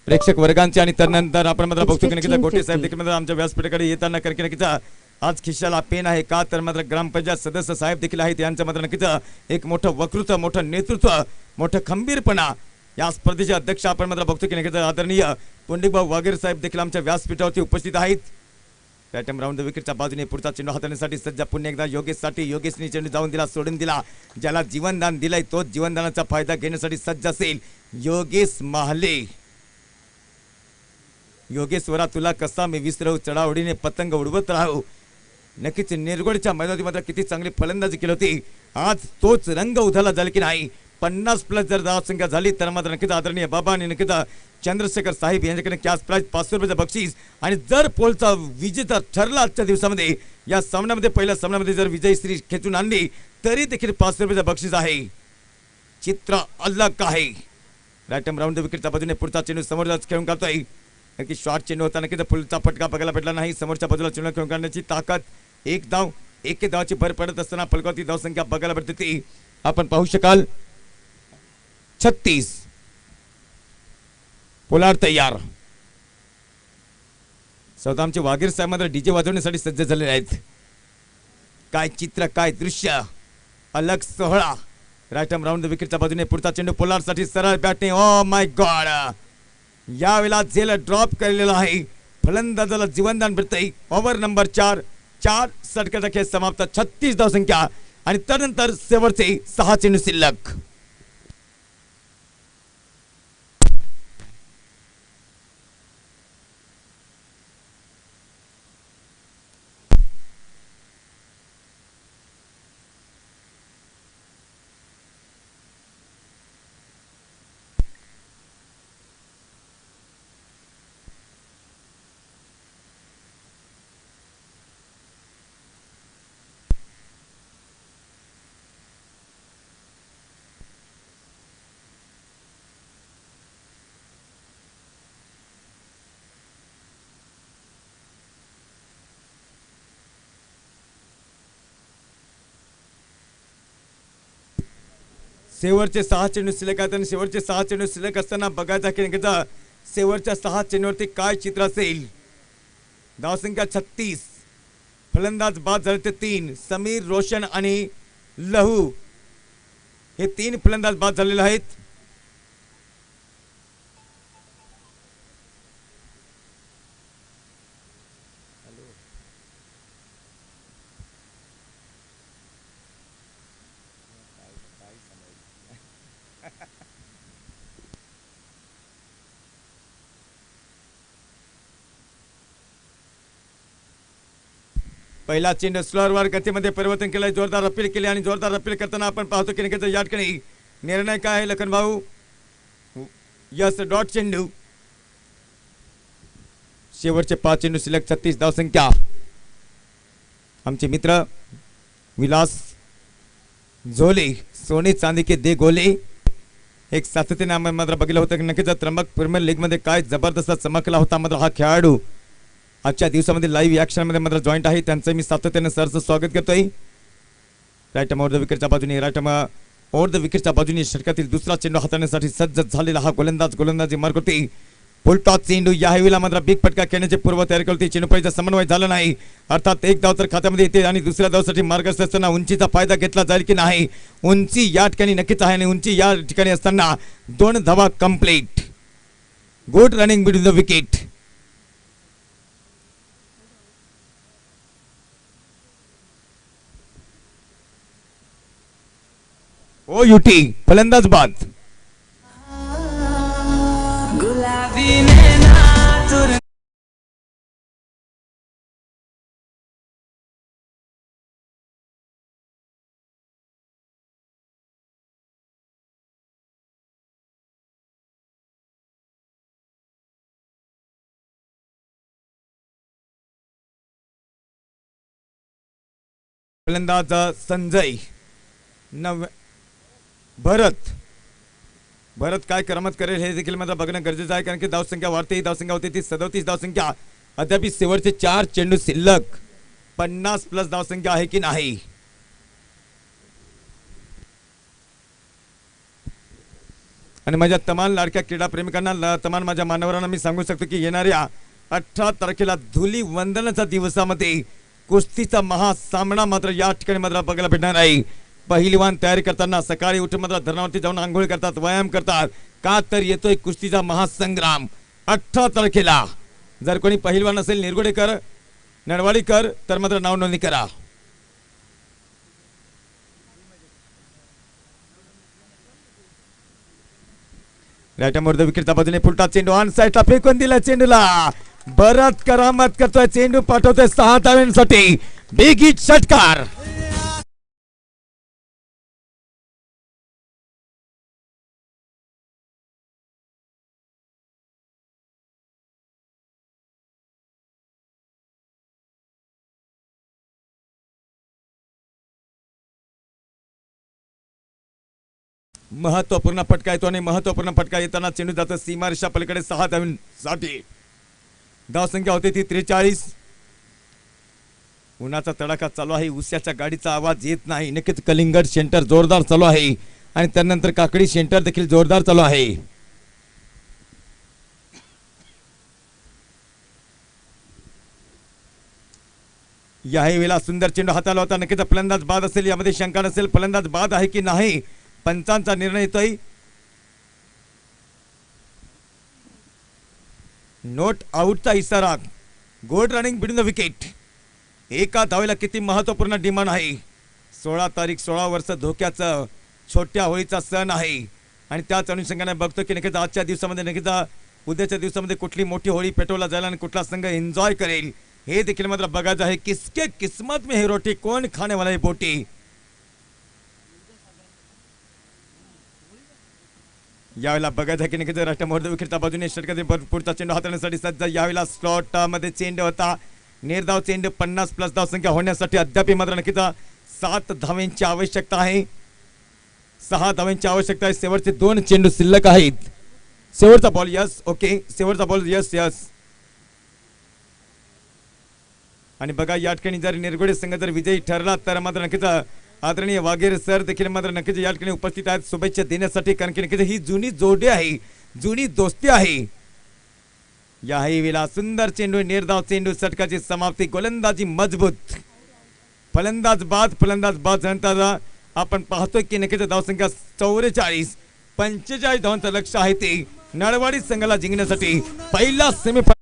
प्रेक्षक वर्गांची आणि त्यानंतर आपण मात्र बघतो की नक्कीच गोटे साहेब देखील मात्र आमच्या व्यासपीठाकडे येताना कारण की नक्कीच आज खिशाला पेन आहे का तर मात्र ग्रामपंचायत सदस्य साहेब देखील आहेत. यांचं मात्र नक्कीच एक मोठं वक्तृत्व मोठं नेतृत्व मोठं खंबीरपणा. या स्पर्धेचे अध्यक्ष आपण मात्र बघतो की नक्कीच आदरणीय पुंडलिकभाऊ वागेरे साहेब देखील आमच्या व्यासपीठावरती उपस्थित आहेत. राईट आर्म राऊंड द विकेटच्या बाजूने पुढचा चेंडू हाताळण्यासाठी सज्ज. पुन्हा एकदा योगेशसाठी. योगेशने चेंडू जाऊन दिला सोडून दिला. ज्याला जीवनदान दिलाय तोच जीवनदानाचा फायदा घेण्यासाठी सज्ज असेल. योगेश महाले. योगेश्वरा तुला कसा मी विसरवू. चढाओढीने पतंग उडवत राहू. नक्कीच निरगोडच्या मैदानात मात्र किती चांगली फलंदाजी केली होती. आज तोच रंग उधळला झाला की नाही. 50+ जर धावसंख्या झाली तर मात्र नक्कीच आदरणीय बाबा आणि नक्कीच चंद्रशेखर साहेब यांच्याकडे कॅश प्राइज 500 रुपयाचं बक्षीस. आणि जर पोलचा विजेता ठरला आजच्या दिवसामध्ये या सामन्यामध्ये पहिल्या सामन्यामध्ये जर विजय श्री खेचून आणली तरी देखील 500 रुपयाचं बक्षीस आहे. चित्र अलग आहे. राईटम राऊंड द विकेटच्या बाजूने पुढचा चेंडू समोर खेळून काढतोय. नक्की शॉर्ट चेंडू होता नक्कीच पुढचा फटका बघायला भेटला नाही. समोरच्या बाजूला चेंडू खेळून काढण्याची ताकद. एक धाव एक धावाची भर पडत असताना फलकावरती धावसंख्या बघायला भेटते ती आपण पाहू शकाल 36. पोलार्ड तयार. स्वतः आमचे वागीर साहेब मात्र डीजे वाजवण्यासाठी सज्ज झालेले आहेत. काय चित्र काय दृश्य अलग सोहळा. राईटम राऊंड द विकेटच्या बाजूने पुढचा चेंडू पोलार्ड साठी सरळ बॅटने. ओ माय गॉड या वेळेला झेल ड्रॉप केलेला आहे. फलंदाजाला जीवनदान भेटतंय. ओव्हर नंबर 4 षटकाचा खेळ समाप्त. 36 धावसंख्या आणि त्यानंतर शेवटचे 6 चेंडू शिल्लक. शेवटचे 6 चेंडू शिल्लक आहेत आणि शेवटचे 6 चेंडू शिल्लक असताना बघायचा की शेवटच्या 6 चेंडूवरती काय चित्र असेल. धावसंख्या 36. फलंदाज बाद झाले ते 3. समीर, रोशन आणि लहू हे 3 फलंदाज बाद झालेले आहेत. पहिला चेंडू स्लोअरवर गतीमध्ये परिवर्तन केलंय. जोरदार अपील केली आणि जोरदार अपील करताना आपण पाहतो की नक्कीच या ठिकाणी निर्णय काय आहे लखन भाऊ. यस डॉट चेंडू. शेवटचे 5 चेंडू शिल्लक. 36 धावसंख्या. आमचे मित्र विलास झोले सोने चांदी के दे गोले एक सातत्याने आम्ही मात्र बघितलं होतं की नक्कीच त्र्यंबक प्रीमियर लीग मध्ये काय जबरदस्त चमकला होता. मात्र हा खेळाडू आजच्या दिवसामध्ये लाईव्ह ॲक्शनमध्ये मात्र जॉईंट आहे. त्यांचं मी सातत्याने सरचं स्वागत करतोय. राईट ओव्हर द विकेटच्या बाजूने ओव्हर द विकेटच्या बाजूने षटकातील दुसरा चेंडू हाताळण्यासाठी सज्ज झालेला हा गोलंदाजी मार्क होती. फुलटॉस चेंडू या वेळेला मात्र बिग फटका खेळण्याची पूर्व तयारी करते. चेंडूपळीचा समन्वय झाला नाही अर्थात एक धाव तर खात्यामध्ये येते आणि दुसऱ्या धावसाठी मार्गस्थ असताना उंचीचा फायदा घेतला जाईल की नाही. उंची या ठिकाणी नक्कीच आहे आणि उंची या ठिकाणी असताना 2 धावा complete. Good running between the wicket. Out फलंदाज बाद. फलंदाज संजय. भरत काय करामत करेल हे देखील मात्र बघणं गरजेचं आहे कारण की धावसंख्या वाढते. ही धावसंख्या होती ती 37 धावसंख्या. अद्याप शेवटचे 4 चेंडू शिल्लक. 50+ धावसंख्या आहे की नाही. आणि माझ्या तमाम लाडक्या क्रीडा प्रेमिकांना तमाम माझ्या मान्यवरांना मी सांगू शकतो की येणाऱ्या 18 तारखेला धुलीवंदनाच्या दिवसामध्ये कुस्तीचा महासामना मात्र या ठिकाणी मात्र बघायला भेटणार आहे. पहिलवान तयारी करताना सकाळी उठून मात्र धरणावरती जाऊन आंघोळ करतात, व्यायाम करतात. का तर येतोय कुस्तीचा महासंग्राम 18 तारखेला. जर कोणी पहिलवान असेल निरगुडेकर नडवाडीकर तर मात्र नाव नोंदणी करा. राईट मोर द विकेटच्या बाजूने फुलटा चेंडू ऑन साईडला फेकून दिला. चेंडूला भरत करामत करतोय. चेंडू पाठवतोय 6 धावांसाठी. बिग हिट षटकार. महत्वपूर्ण फटका येतो आणि महत्वपूर्ण फटका येताना चेंडू जातो सीमारेषा पलीकडे 6 धावांसाठी. धावसंख्या होते ती 43. उन्हाचा तडाखा चालू आहे, उस्याच्या गाडीचा आवाज येत नाही. नक्कीच कलिंगड सेंटर जोरदार चालू आहे आणि त्यानंतर काकडी सेंटर देखील जोरदार चालू आहे. याही वेळेला सुंदर चेंडू हाताला होता. नक्कीच फलंदाज बाद असेल, यामध्ये शंका नसेल. फलंदाज बाद आहे की नाही पंचांचा निर्णय येतोय. नोट आउटचा इशारा. Good running between the wicket. एका धावेला किती महत्वपूर्ण डिमांड आहे. 16 तारीख 16 वर्ष धोक्याचं छोट्या होळीचा सण आहे आणि त्याच अनुषंगाने बघतो की नक्कीच आजच्या दिवसामध्ये नक्कीच उद्याच्या दिवसामध्ये कुठली मोठी होळी पेटवला जाईल आणि कुठला संघ एन्जॉय करेल हे देखील मात्र बघायचं आहे. किसके किस्मत में है रोटी, कौन खाने वाला है बोटी. यावेळेला बघायचं आहे की नक्कीच राष्ट्रमोहर विखेरच्या बाजूने षटकातील पुढचा चेंडू हाताळण्यासाठी सज्ज. यावेळेला स्लॉट मध्ये चेंडू होता. निर्धाव चेंडू 50+ धाव संख्या होण्यासाठी अद्याप मात्र नक्कीच 7 धावांची आवश्यकता आहे. 6 धावांची आवश्यकता आहे. शेवटचे 2 चेंडू शिल्लक आहेत. शेवटचा बॉल यस. ओके, शेवटचा बॉल यस यस. आणि बघा या ठिकाणी जर निरगुडे संघ जर विजयी ठरला तर मात्र नक्कीच आदरणीय वाघेरे सर देखील मात्र नक्कीच या ठिकाणी उपस्थित आहेत शुभेच्छा देण्यासाठी. कारण की नक्कीच ही जुनी जोडी आहे, जुनी दोस्ती आहे. याही वेळेला सुंदर चेंडू, निर्धाव चेंडू, षटकाची समाप्ती. गोलंदाजी मजबूत. फलंदाज बाद नंतर आपण पाहतोय की नक्कीच धावसंख्या 44. 45 धावांचं लक्ष आहे ते नळवाडी संघाला जिंकण्यासाठी. पहिला सेमीफायनल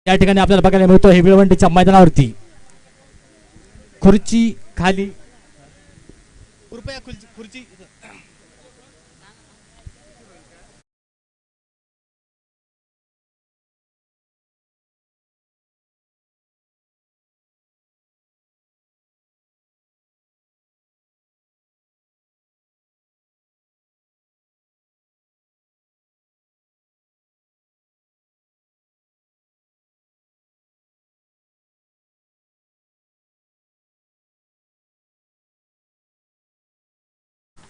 या ठिकाणी आपल्याला बघायला मिळतो हे भिवंडीच्या मैदानावरती खुर्ची खाली कृपया खुर्ची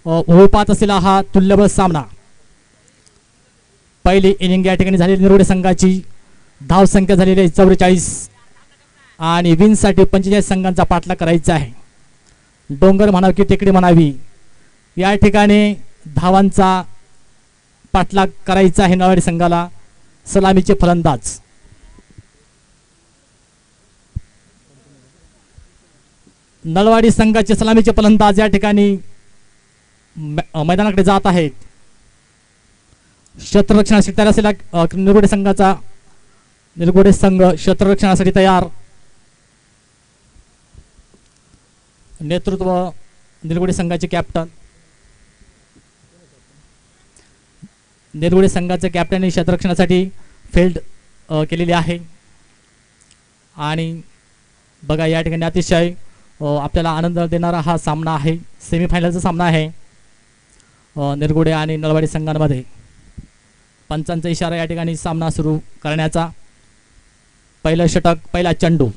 होऊ पाहत असलेला हा तुल्यबळ सामना. पहिली इनिंग या ठिकाणी झालेली निरोडे संघाची धाव संख्या झालेली आहे 44 आणि विनसाठी 45 संघांचा पाठलाग करायचा आहे. डोंगर म्हणावी की टेकडी म्हणावी या ठिकाणी धावांचा पाठलाग करायचा आहे नळवाडी संघाला. सलामीचे फलंदाज नळवाडी संघाचे सलामीचे फलंदाज या ठिकाणी मैदानाकडे जात आहेत. क्षेत्ररक्षणासाठी तयार असलेला निरगुडे संघ क्षेत्ररक्षणासाठी तयार. नेतृत्व निरगुडे संघाचे कॅप्टन, निरगुडे संघाचे कॅप्टन क्षेत्ररक्षणासाठी फील्ड केलेली आहे. आणि बघा या ठिकाणी अतिशय आपल्याला आनंद देणारा हा सामना आहे. सेमीफायनलचा सामना आहे निरगुडे आणि नळवाडी संघांमध्ये. पंचांचा इशारा या ठिकाणी सामना सुरू करण्याचा. पहिलं षटक, पहिला चेंडू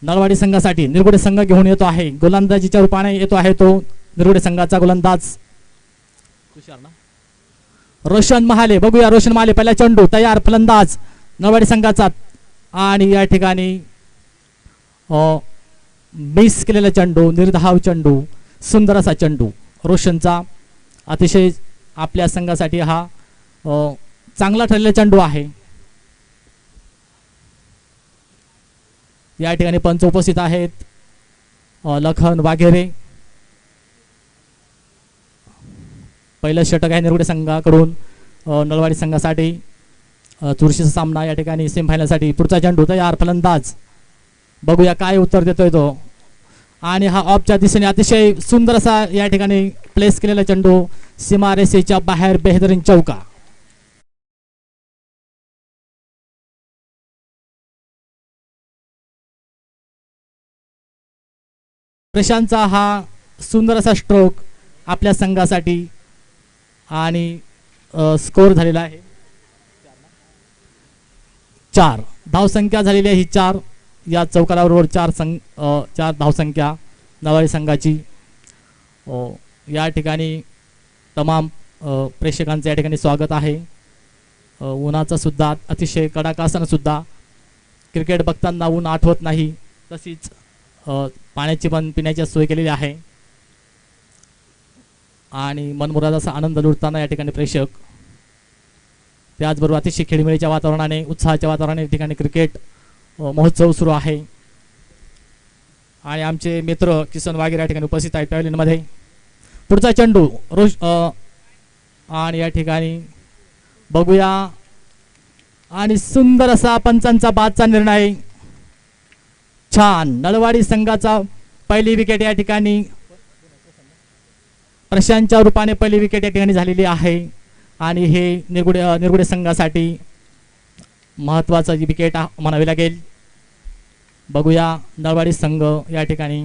नळवाडी संघासाठी. निरगुडे संघ घेऊन येतो आहे, गोलंदाजीच्या रूपाने येतो आहे तो निरगुडे संघाचा गोलंदाज रोशन महाले. बघूया रोशन महाले, पहिला चेंडू तयार, फलंदाज नळवाडी संघाचा. आणि या ठिकाणी मिस केलेला चेंडू, निर्धाव चेंडू, सुंदर असा चेंडू रोशनचा. अतिशय आपल्या संघासाठी हा चांगला ठरलेला चेंडू आहे. या ठिकाणी पंच उपस्थित आहेत, लखन वाघेरे. पहिलं षटक आहे निरगुडे संघाकडून नळवाडी संघासाठी. चुरशीचा सामना या ठिकाणी सेमीफायनलसाठी. पुढचा चेंडू तयार, फलंदाज. बघूया काय उत्तर देतोय तो. आणि हा ऑफच्या दिशेने अतिशय सुंदर असा या ठिकाणी प्लेस केलेला चेंडू सीमारेषेच्या बाहेर, बेहतरीन चौका. प्रशांतचा हा सुंदर असा स्ट्रोक आपल्या संघासाठी. आणि स्कोर झालेला आहे 4 धावसंख्या झालेली आहे ही 4. या चौकाराबरोबर 4 धावसंख्या नळवाडी संघाची. या ठिकाणी तमाम प्रेक्षकांचं या ठिकाणी स्वागत आहे. उन्हाचा सुद्धा अतिशय कडाका असताना सुद्धा क्रिकेट बघताना ऊन आठवत नाही. तशीच पाण्याची पण पिण्याची सोय केलेली आहे. आणि मनमुराद असा आनंद लुटताना या ठिकाणी प्रेक्षक. त्याचबरोबर अतिशय खेळीमेळीच्या वातावरणाने, उत्साहाच्या वातावरणाने या ठिकाणी क्रिकेट महोत्सव सुरू आहे. आणि आमचे मित्र किसन वाघेरे या ठिकाणी उपस्थित आहेत पॅव्हलियनमध्ये. पुढचा चेंडू आणि या ठिकाणी बघूया. आणि सुंदर असा पंचांचा बादचा निर्णय. छान, नळवाडी संघाचा पहिली विकेट या ठिकाणी प्रशांतच्या रूपाने पहिली विकेट या ठिकाणी झालेली आहे. आणि हे निरगुडे संघासाठी महत्त्वाचं विकेट म्हणावे लागेल. बघूया नळवाडी संघ या ठिकाणी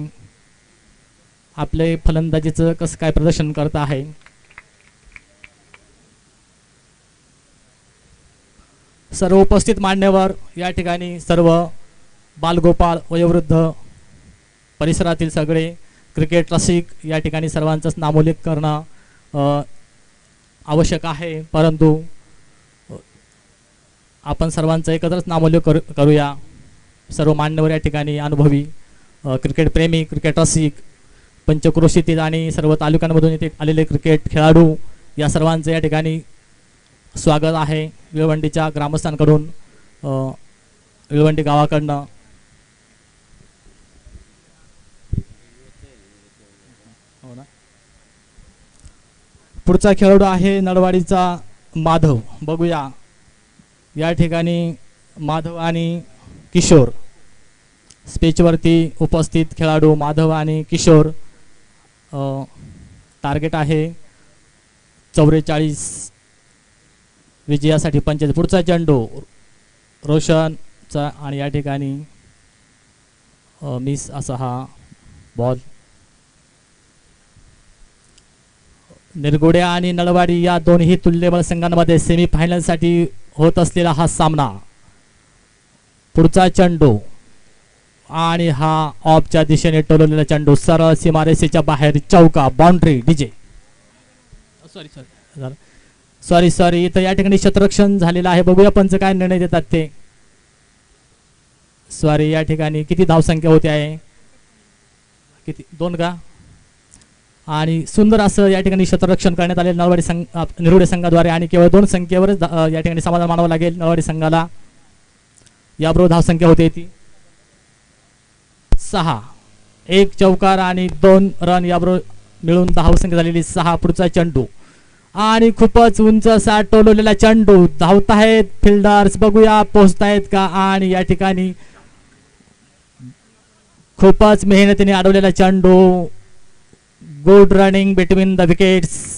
आपले फलंदाजीचं कसं काय प्रदर्शन करत आहे. सर्व उपस्थित मान्यवर या ठिकाणी, सर्व बालगोपाळ, वयोवृद्ध, परिसरातील सगळे क्रिकेट रसिक या ठिकाणी सर्वांचंच नामोल्लेख करणं आवश्यक आहे. परंतु आपण सर्वांचं एकत्रच नामोल्लेख करूया. सर्व मान्यवर या ठिकाणी, अनुभवी क्रिकेट प्रेमी, क्रिकेट रसिक, पंचक्रोशीतील आणि सर्व तालुक्यांमधून इथे आलेले क्रिकेट खेळाडू या सर्वांचं या ठिकाणी स्वागत आहे. विळवंडीच्या ग्रामस्थांकडून, विळवंडी गावाकडनं. हो ना. पुढचा खेळाडू आहे नळवाडीचा माधव. बघूया या ठिकाणी माधव आणि किशोर स्पीचवरती उपस्थित खेळाडू माधव आणि किशोर. टार्गेट आहे 44 विजयासाठी 45. पुढचा चेंडू रोशनचा आणि या ठिकाणी मिस असा हा बॉल. निरगुडे आणि नळवाडी या दोन्ही तुल्यबळ संघांमध्ये सेमीफायनलसाठी होत असलेला हा सामना. पुढचा चेंडू आणि हा ऑफच्या दिशेने टोलवलेला चेंडू सरळ सीमारेषेच्या बाहेर चौका, बाउंड्री. डीजे सॉरी इथं या ठिकाणी क्षेत्ररक्षण झालेलं आहे. बघूया पंच काय निर्णय देतात ते. सॉरी, या ठिकाणी किती धावसंख्या होते आहे, किती 2 का. आणि सुंदर असं या ठिकाणी क्षेत्ररक्षण करण्यात आले नळवाडी निरगुडे संघाद्वारे. आणि केवळ 2 संख्येवरच या ठिकाणी समाधान मानावं लागेल नळवाडी संघाला. याबरोबर धावसंख्या होते ती 6. एक चौकार आणि 2 रन याबरोबर मिळून धावसंख्या झालेली 6. पुढचा चेंडू आणि खूपच उंच असा टोलवलेला चेंडू. धावत आहेत फिल्डर्स, बघूया पोहोचतायत का. आणि या ठिकाणी खूपच मेहनतीने अडवलेला चेंडू. Good running between the wickets.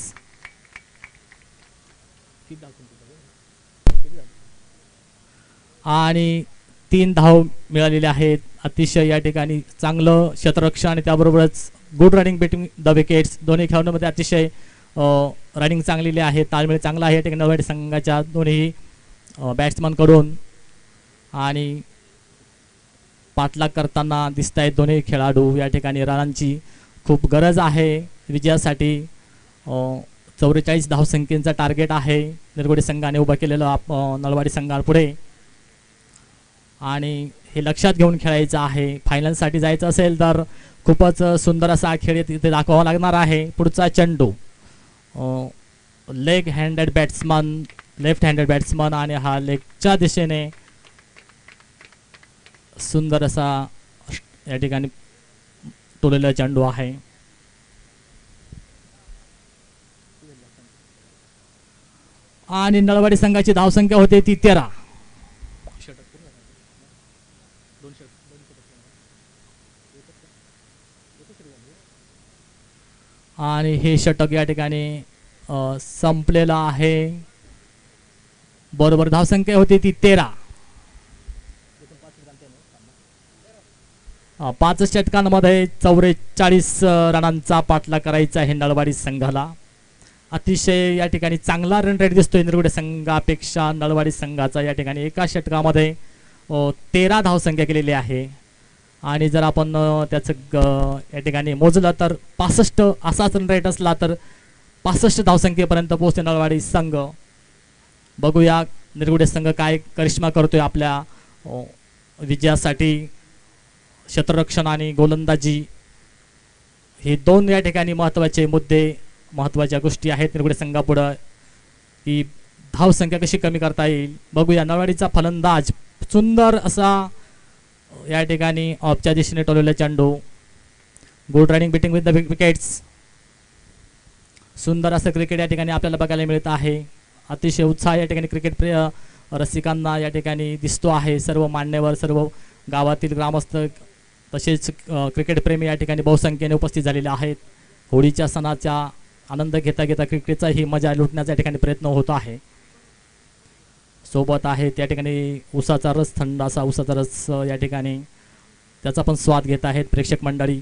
आणि 3 धाव मिळालेले आहेत. अतिशय या ठिकाणी चांगलं क्षेत्ररक्षण आणि त्याबरोबरच good running between the wickets. दोन्ही खेळाडूंमध्ये अतिशय रनिंग चांगलेली आहे, ताळमेळ चांगला आहे या ठिकाणी नलवाडी संघाच्या दोन्ही बॅट्समनकडून. आणि पाठलाग करताना दिसत आहेत दोन्ही खेळाडू. या ठिकाणी रनांची खूप गरज आहे विजयासाठी. 44 धावसंख्येचा टार्गेट आहे निरगुडे संघाने उभा केलेलं नलवाडी संघापुढे. आणि हे लक्षात घेऊन खेळायचं आहे. फायनलसाठी जायचं असेल तर खूपच सुंदर असा खेळ तिथे दाखवावा लागणार आहे. पुढचा चेंडू leg handed batsman, left handed batsman आणि हा लेगच्या दिशेने सुंदर असा या ठिकाणी टोलेला चेंडू आहे. आणि नळवाडी संघाची धावसंख्या होते ती 13. आणि हे षटक या ठिकाणी संपलेलं आहे. बरोबर धावसंख्या होती ती 13. 5 षटकांमध्ये 44 रनांचा पाठलाग करायचा आहे नळवाडी संघाला. अतिशय या ठिकाणी चांगला रन रेट दिसतोय निरगुडे संघापेक्षा नळवाडी संघाचा. या ठिकाणी एका षटकामध्ये 13 धावसंख्या केलेली आहे. आणि जर आपण त्याचं या ठिकाणी मोजलं तर 65 असाच रन रेट असला तर 65 धावसंख्येपर्यंत पोहोचते नळवाडी संघ. बघूया निरगुडे संघ काय करिश्मा करतोय आपल्या विजयासाठी. क्षेत्ररक्षण आणि गोलंदाजी हे 2 या ठिकाणी महत्त्वाचे मुद्दे, महत्त्वाच्या गोष्टी आहेत निरगुडे संघापुढं. की धावसंख्या कशी कमी करता येईल. बघूया नळवाडीचा फलंदाज सुंदर असा या ठिकाणी ऑफच्या दिशेने टोलवलेला चेंडू. Good running beating with the wickets. सुंदर असं क्रिकेट या ठिकाणी आपल्याला बघायला मिळत आहे. अतिशय उत्साह या ठिकाणी क्रिकेट रसिकांना या ठिकाणी दिसतो आहे. सर्व मान्यवर, सर्व गावातील ग्रामस्थ तसेच क्रिकेटप्रेमी या ठिकाणी बहुसंख्येने उपस्थित झालेले आहेत. होळीच्या सणाचा आनंद घेता घेता क्रिकेटचाही मजा लुटण्याचा या ठिकाणी प्रयत्न होत आहे. सोबत आहे त्या ठिकाणी उसाचा रस, थंड असा उसाचा रस या ठिकाणी त्याचा पण स्वाद घेत आहेत प्रेक्षक मंडळी.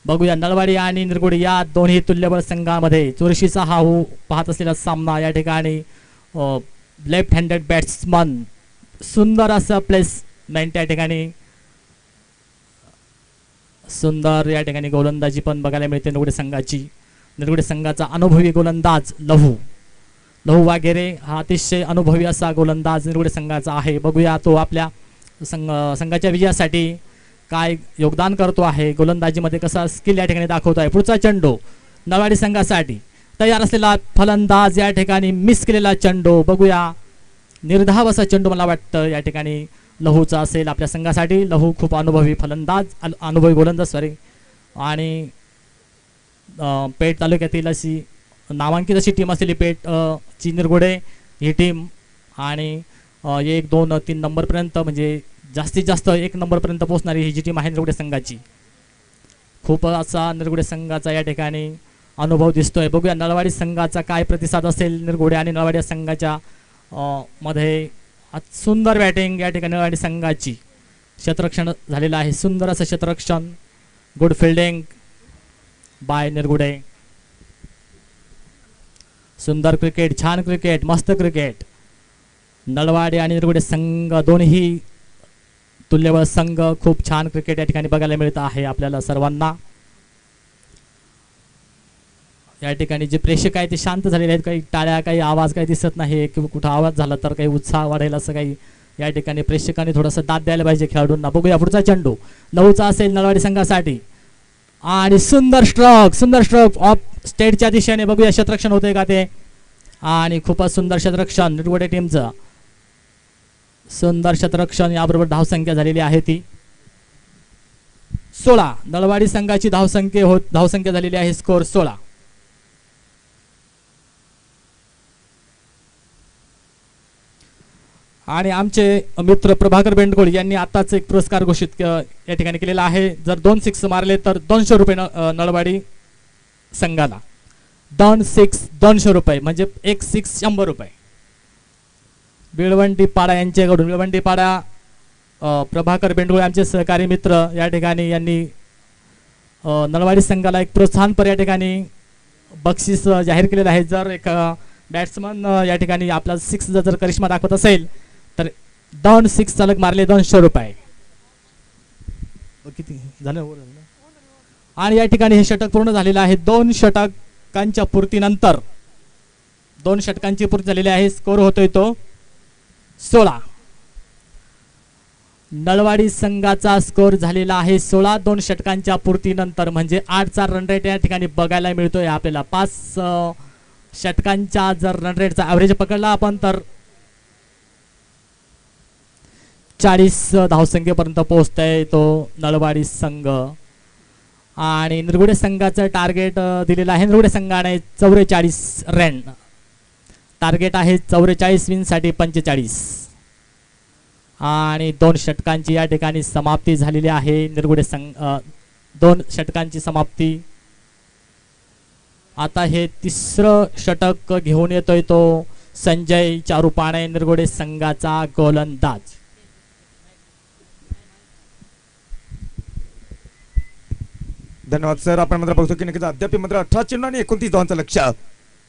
बघूया नळवाडी आणि निरगुडे या दोन्ही तुल्यबळ संघामध्ये चुरशीचा हा पाहत असलेला सामना. या ठिकाणी लेफ्ट हँडेड बॅट्समन सुंदर असं प्लेसमेंट या ठिकाणी, सुंदर या ठिकाणी गोलंदाजी पण बघायला मिळते निरगुडे संघाची. निरगुडे संघाचा अनुभवी गोलंदाज लहू वगैरे हा अतिशय अनुभवी असा गोलंदाज निरगुडे संघाचा आहे. बघूया तो आपल्या संघाच्या विजयासाठी काय योगदान करतो आहे, गोलंदाजीमध्ये कसा स्किल या ठिकाणी दाखवतो आहे. पुढचा चेंडू नळवाडी संघासाठी तयार असलेला फलंदाज या ठिकाणी मिस केलेला चेंडू. बघूया निर्धाव असा चेंडू मला वाटतं या ठिकाणी लहूचा असेल आपल्या संघासाठी. लहू खूप अनुभवी फलंदाज, अनुभवी गोलंदाज आणि पेठ तालुक्यातील अशी नामांकित अशी टीम असलेली पेठ ची निरगुडे ही टीम. आणि 1, 2, 3 नंबरपर्यंत म्हणजे जास्तीत जास्त 1 नंबरपर्यंत पोहोचणारी ही जी टीम आहे निरगुडे संघाची. खूप असा निरगुडे संघाचा या ठिकाणी अनुभव दिसतोय. बघूया नळवाडी संघाचा काय प्रतिसाद असेल. निरगुडे आणि नळवाडी संघाच्या मध्ये सुंदर बॅटिंग या ठिकाणी नळवाडी संघाची. क्षेत्ररक्षण झालेलं आहे, सुंदर असं क्षेत्ररक्षण. Good fielding by Nirgude. सुंदर क्रिकेट, छान क्रिकेट, मस्त क्रिकेट. नळवाडी आणि निरगुडे संघ दोन्ही तुल्यबळ संघ खूप छान क्रिकेट या ठिकाणी बघायला मिळत आहे आपल्याला सर्वांना. या ठिकाणी जे प्रेक्षक आहेत ते शांत झालेले आहेत. काही टाळ्या, काही आवाज काही दिसत नाही किंवा कुठं आवाज झाला तर काही उत्साह वाढेल असं काही या ठिकाणी प्रेक्षकांनी थोडंसं दाद द्यायला पाहिजे खेळाडूंना. बघूया पुढचा चेंडू लहूचा असेल नळवाडी संघासाठी. आणि सुंदर स्ट्रोक ऑफ स्टेटच्या दिशेने. बघूया क्षेत्ररक्षण होते का ते. आणि खूपच सुंदर क्षेत्ररक्षण निरगुडे टीमचं. सुंदर क्षेत्ररक्षण, याबरोबर धावसंख्या झालेली आहे ती 16. नळवाडी संघाची धावसंख्या झालेली आहे स्कोर 16. आणि आमचे मित्र प्रभाकर बेंडगोळ यांनी आताच एक पुरस्कार घोषित या ठिकाणी केलेला आहे. जर 2 सिक्स मारले तर 200 रुपये नळवाडी संघाला. 2 सिक्स 200 रुपये म्हणजे 1 सिक्स 100 रुपये. बिळवंडी पाडा यांच्याकडून बिळवंडी पाडा प्रभाकर बेंडगोळ आमचे सहकारी मित्र या ठिकाणी यांनी नळवाडी संघाला एक प्रोत्साहनपर या ठिकाणी बक्षीस जाहीर केलेलं आहे. जर एक बॅट्समन या ठिकाणी आपला 6 जर करिश्मा दाखवत असेल तर 2 सिक्स सलग मारले 200 रुपये. किती झालं. आणि या ठिकाणी हे षटक पूर्ण झालेलं आहे. 2 षटकांच्या पूर्तीनंतर 2 षटकांची पूर्ती झालेली आहे. स्कोर होतोय तो 16. नळवाडी संघाचा स्कोर झालेला आहे 16 2 षटकांच्या पूर्तीनंतर म्हणजे 8चा रन रेट या ठिकाणी बघायला मिळतोय आपल्याला. 5 षटकांच्या जर रन रेटचा ॲव्हरेज पकडला आपण तर 40 धावसंख्येपर्यंत पोहोचतोय तो नळवाडी संघ. आणि निरगुडे संघाचं टार्गेट दिलेलं आहे. निरगुडे संघाने 44 रन टार्गेट आहे. 44 विनसाठी 45. आणि 2 षटकांची या ठिकाणी समाप्ती झालेली आहे. निरगुडे संघ 2 षटकांची समाप्ती. आता हे 3रं षटक घेऊन येतोय तो संजय चारुपाणे निरगुडे संघाचा गोलंदाज. धन्यवाद सर. आपण मात्र बघतो की नक्कीच अद्याप मात्र 18 चेंडू आणि 29 धावांचं लक्ष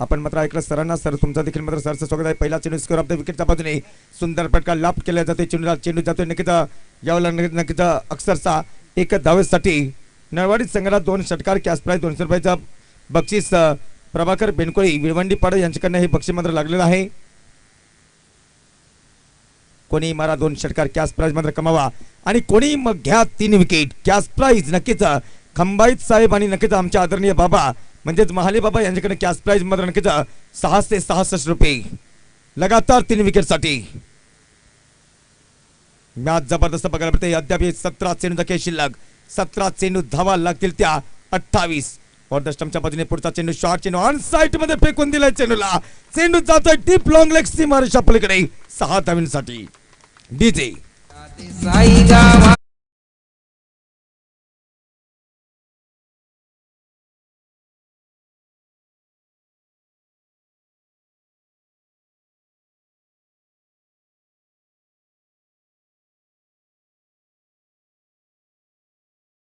आपण मात्र ऐकलं सरांना. सर तुमचा देखील मात्र सरचं स्वागत आहे. पहिला चेंडू स्कोर आपल्या विकेटच्या बाजूने सुंदर फटका लाभ केला जातो. चेंडू जातोय नक्कीच यावं नक्कीच अक्षरशः 1 धावेसाठी नळवाडी संघाला 2 षटकार कॅश प्राईज 200 रुपयाचा बक्षीस प्रभाकर बेनकोळी विळवंडी पाडा यांच्याकडनं हे बक्षीस मात्र लागलेलं आहे. कोणी मारा 2 षटकार कॅश प्राईज मात्र कमावा आणि कोणी मग घ्या 3 विकेट कॅश प्राईज. नक्कीच खंबाईत साहेब आणि नक्कीच आमच्या आदरणीय बाबा म्हणजेच महाले बाबा यांच्याकडे कॅश प्राईज मात्र नक्कीच 666 रुपये लगातार 3 विकेटसाठी. मॅच जबरदस्त बघायला मिळते. अद्याप 17 चेंडूचा खेळ शिल्लक. 17 चेंडू धावा लागतील त्या 28. ऑर्डस्टमच्या बाजूने पुढचा चेंडू शॉर्ट चेंडू ऑन साइट मध्ये फेकून दिलाय चेंडूला. चेंडू जातोय डीप लॉंग लेग सीमारेषा पलीकडे 6 धावांसाठी. डीजे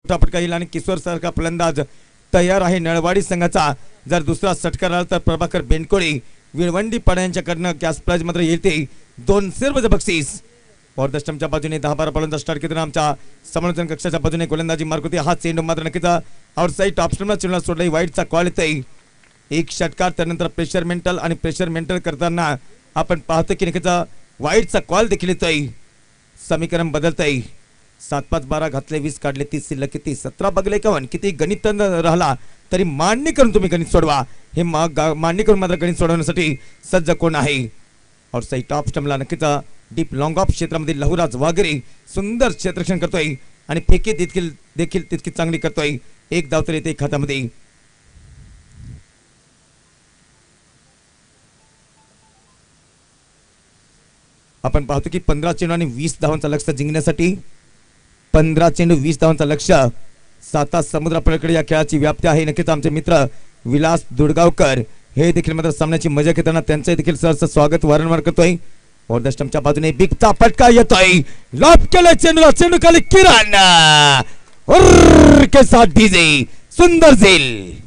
फटका येईल आणि किशोर सारखा फलंदाज तयार आहे नळवाडी संघाचा. जर दुसरा षटकार आला तर प्रभाकर बेनकोळी विळवंडी पाडा यांच्याकडनं कॅश प्राईज मात्र येते 200 रुपयाचं बक्षीस. ऑर्डस्टमच्या बाजूने 10-12 फलंदाज स्टार्ट केले. आमच्या समालोचन कक्षाच्या बाजूने गोलंदाजी मार्क होती. हा चेंडू मात्र नक्कीच आउटसाईड ऑप्शनला चेंडूला सोडला. वाईटचा कॉल येतोय. 1 षटकार त्यानंतर प्रेशर मेंटल करताना आपण पाहतो की नक्कीच वाईटचा कॉल देखील येतोय. समीकरण बदलतंय. 7-5-12 घातले 20 काढले 30 शिल्लक किती 17 बगले 51. किती गणित राहिला तरी मान्य करून तुम्ही गणित सोडवा. हे मान्य करून मात्र गणित सोडवण्यासाठी सज्ज कोण आहे. और सही टॉप स्टंपला नक्कीच डीप लॉंग ऑफ क्षेत्रामध्ये लहुराज वागरे सुंदर क्षेत्ररक्षण करतोय आणि फेकी देखील तितकी चांगली करतोय. 1 धाव तर येते खात्यामध्ये. आपण पाहतो की 15 चेंडू आणि 20 धावांचा लक्ष्य जिंकण्यासाठी 15 चेंडू 20 धावांचा लक्ष्य. 7 समुद्रापलीकडे या खेळाची व्याप्ती आहे. नक्कीच आमचे मित्र विलास दुडगावकर हे देखील मात्र सामन्याची मजा घेताना त्यांचे देखील सहर्ष स्वागत वारंवार करतोय. और दष्टमच्या बाजूने बिगचा फटका येतोय. लॉब केला चेंडूला. चेंडू खाली किरण के साथ डीजे सुंदर झेल.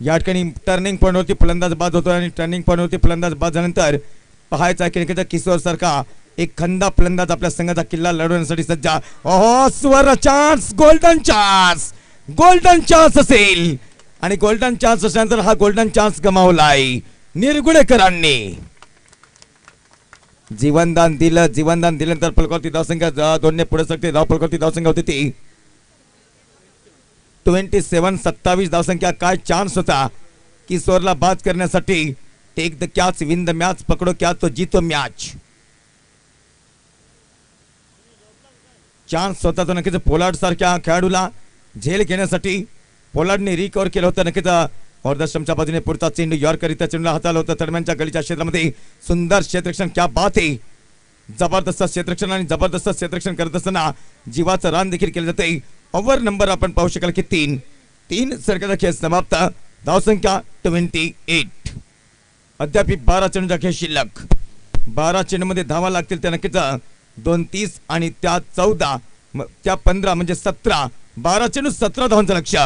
या ठिकाणी टर्निंग पॉईंटवरती फलंदाज बाद होतो आणि टर्निंग पॉईंटवरती फलंदाज बाद झाल्यानंतर पाहायचा की नक्कीच किशोर सारखा एक खंदा फलंदाज आपल्या संघाचा किल्ला लढवण्यासाठी सज्ज. ओहो स्वर चान्स, गोल्डन चान्स असेल आणि गोल्डन चान्स असल्यानंतर हा गोल्डन चान्स गमावलाय निरगुडेकरांनी. जीवनदान दिल्यानंतर फलकावरती धावसंख्या 2 ने पुढे सरकते. धाव फलकावरती धावसंख्या होती ती 27 धावसंख्या. काय चान्स होता किशोरला बाद करण्यासाठी. Take the catch, win the match, पकडो कॅच तो जीतो मॅच. चान्स होता तो नक्कीच पोलार्ड सारख्या खेळाडूला झेल घेण्यासाठी. पोलार्डने रिकव्हर केलं होतं नक्कीच. ऑर्धश्रमच्या बाजूने पुढचा चेंडू यॉर्करित्या चेंडूला हाताळलं होतं दरम्यानच्या गलीच्या क्षेत्रामध्ये. सुंदर क्षेत्ररक्षण, क्या बात आहे. जबरदस्त क्षेत्ररक्षण आणि जबरदस्त क्षेत्ररक्षण करत असताना जीवाचं रान देखील केलं जाते. ओव्हर नंबर आपण पाहू शकाल की 3 सरकारचा खेळ समाप्त. धावसंख्या 28. अद्याप 12 चेंडूचा खेळ शिल्लक. 12 चेंडूमध्ये धावा लागतील त्या नक्कीच 2-30 आणि त्या 14 त्या 15 म्हणजे 17. 12 चेंडू 17 धावांचं लक्ष.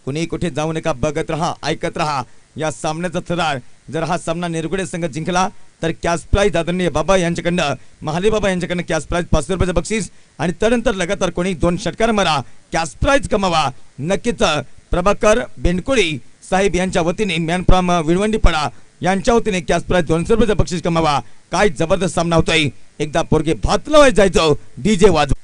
कुणी कुठे जाऊ नका, बघत राहा, ऐकत राहा या सामन्याचा थरार. जर हा सामना निरगुडे संघ जिंकला तर कॅश प्राइज आदरणीय बाबा यांच्याकडनं, महाले बाबा यांच्याकडनं कॅश प्राइज 500 रुपयाचं बक्षीस आणि त्यानंतर लगातार कोणी 2 षटकार मारा, कॅश प्राइज कमावा. नक्कीच प्रभाकर बेंडकोळी साहेब यांच्या वतीने मॅन फ्रॉम विळवंडीपडा यांच्या वतीने कॅश प्राइज 200 रुपयाचं बक्षीस कमावा. काय जबरदस्त सामना होतोय. एकदा पोरगे भात लावायला जायचं, डीजे वाजव.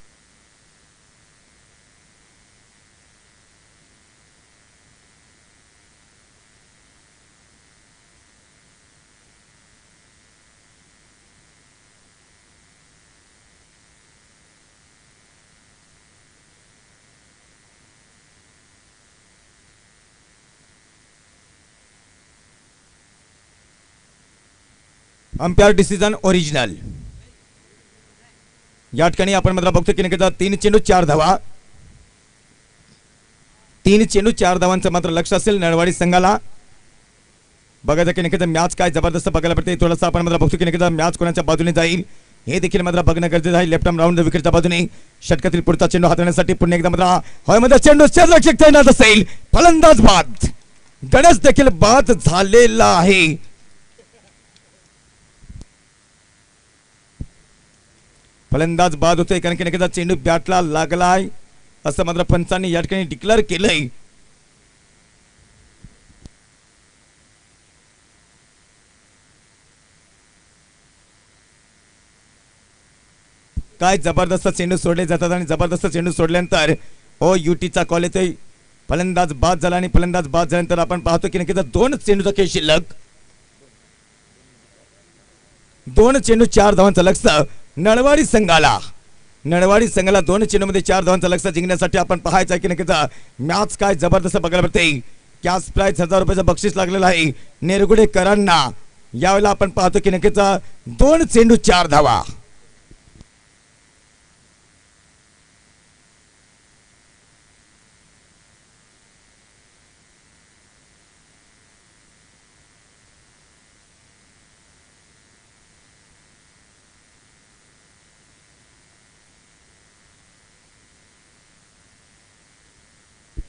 Umpire decision original. या ठिकाणी आपण मात्र बघतो की नक्कीच 3 चेंडू 4 धावा. 3 चेंडू 4 धावांचं मात्र लक्ष असेल नळवाडी संघाला. बघायचं की नक्कीच मॅच काय जबरदस्त बघायला पडते. थोडासा आपण मात्र बघतो की नक्कीच मॅच कोणाच्या बाजूने जाईल हे देखील मात्र बघणं गरजेचं आहे. लेफ्ट आर्म राऊंड द विकेटच्या बाजूने षटकातील पुढचा चेंडू हाताळण्यासाठी पुन्हा एकदा मात्र हवेमध्ये चेंडू क्षेत्ररक्षक तैनात असेल. फलंदाज बाद. गणेश देखील बाद झालेला आहे. फलंदाज बाद होतोय कारण की नक्कीच चेंडू बॅटला लागलाय असं मात्र पंचांनी या ठिकाणी डिक्लेअर केलंय. काय जबरदस्त चेंडू सोडले जातात आणि जबरदस्त चेंडू सोडल्यानंतर हो युटीचा कॉल येतोय. फलंदाज बाद झाला आणि फलंदाज बाद झाल्यानंतर आपण पाहतो की नक्कीच 2 चेंडूचा खेळ शिल्लक. 2 चेंडू 4 धावांचं लक्ष नळवाडी संघाला. 2 चेंडूमध्ये 4 धावांचं लक्ष जिंकण्यासाठी आपण पाहायचं आहे की नक्कीच मॅच काय जबरदस्त बघायला पडते. कॅश प्राइज 1000 रुपयाचं बक्षीस लागलेलं आहे निरगुडेकरांना. यावेळेला आपण पाहतो की नक्कीच 2 चेंडू 4 धावा.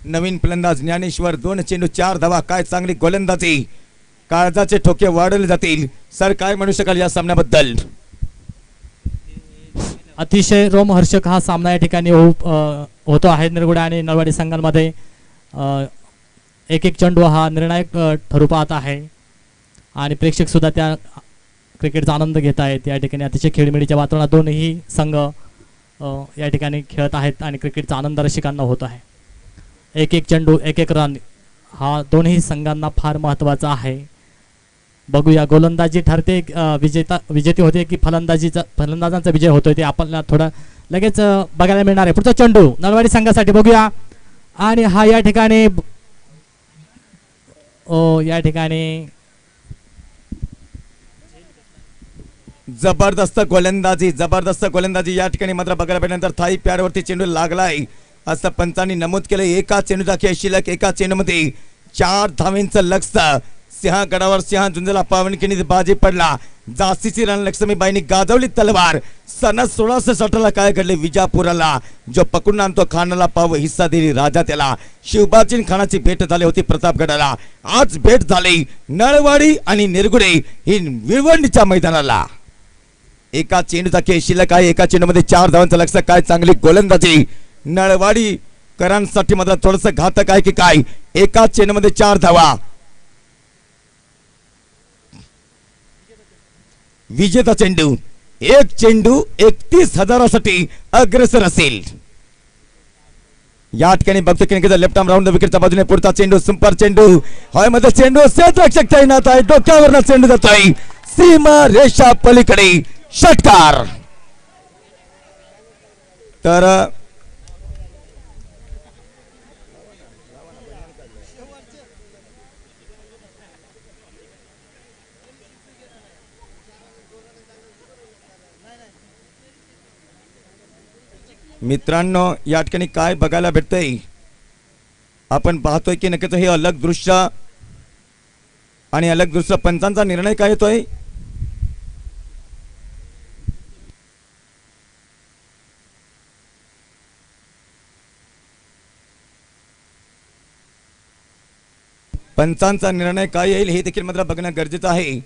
नवीन फलंदाज ज्ञानेश्वर 2 चेंडू 4 धावा. काय चांगली गोलंदाजी. काळजाचे ठोके वाढवले जातील. सर काय म्हणू शकाल या सामन्याबद्दल. अतिशय रोमहर्षक हा सामना या ठिकाणी होतो आहे. निरगुडे आणि नळवाडी संघांमध्ये एक चेंडू हा निर्णायक ठरू पाहत आहे आणि प्रेक्षक सुद्धा त्या क्रिकेटचा आनंद घेत आहेत. या ठिकाणी अतिशय खेळीमेळीच्या वातावरणात दोन्ही संघ या ठिकाणी खेळत आहेत आणि क्रिकेटचा आनंद रसिकांना होत आहे. एक चेंडू एक रन हा दोन्ही संघांना फार महत्त्वाचा आहे. बघूया गोलंदाजी ठरते विजेती होते की फलंदाजांचा विजय होतोय ते आपल्याला थोडं लगेच बघायला मिळणार आहे. पुढचा चेंडू नळवाडी संघासाठी बघूया आणि हा या ठिकाणी जबरदस्त गोलंदाजी या ठिकाणी मात्र बघायला भेटल्यानंतर थाई पॅडवरती चेंडू लागलाय असं पंचांनी नमूद केलं. एका चेंडूचा खेळ शिल्लक. एका चेंडूमध्ये 4 धावांचं लक्ष. सिंहगडावर सिंह झुंजला पावनखिंडीत बाजी पडला. जास्तीची रणलक्ष्मीबाईंनी गाजवली तलवार. सन 1660 काय घडले विजापुराला. जो पकडून आणतो खानाला पाव हिस्सा दिली राजा त्याला. शिवबाजी खानाची भेट झाली होती प्रतापगडाला. आज भेट झाली नळवाडी आणि निरगुडे ही विळवंडीच्या मैदानाला. एका चेंडूचा खेळ शिल्लक आहे. एका चेंडूमध्ये 4 धावांचं लक्ष. काय चांगली गोलंदाजी नळवाडी करांसाठी मात्र थोडस घातक आहे की काय. एका चेंडूमध्ये 4 धावा. विजेता चेंडू. एक चेंडू 31,000साठी अग्रेसर असेल. या ठिकाणी बघतो की लेफ्ट आर्म राऊंड विकेटच्या बाजूने पुढचा चेंडू सुपर चेंडू होय मध्ये चेंडू क्षेत्ररक्षक तैनात आहे. डोक्यावरनं चेंडू जातोय सीमा रेषा पलीकडे षटकार. तर मित्रांनो या ठिकाणी काय बघायला भेटतंय आपण पाहतोय की नक्कीच हे अलग दृश्य आणि अलग दृश्य पंचांचा निर्णय काय येतोय. पंचांचा निर्णय काय येईल हे देखील मात्र बघणं गरजेचं आहे.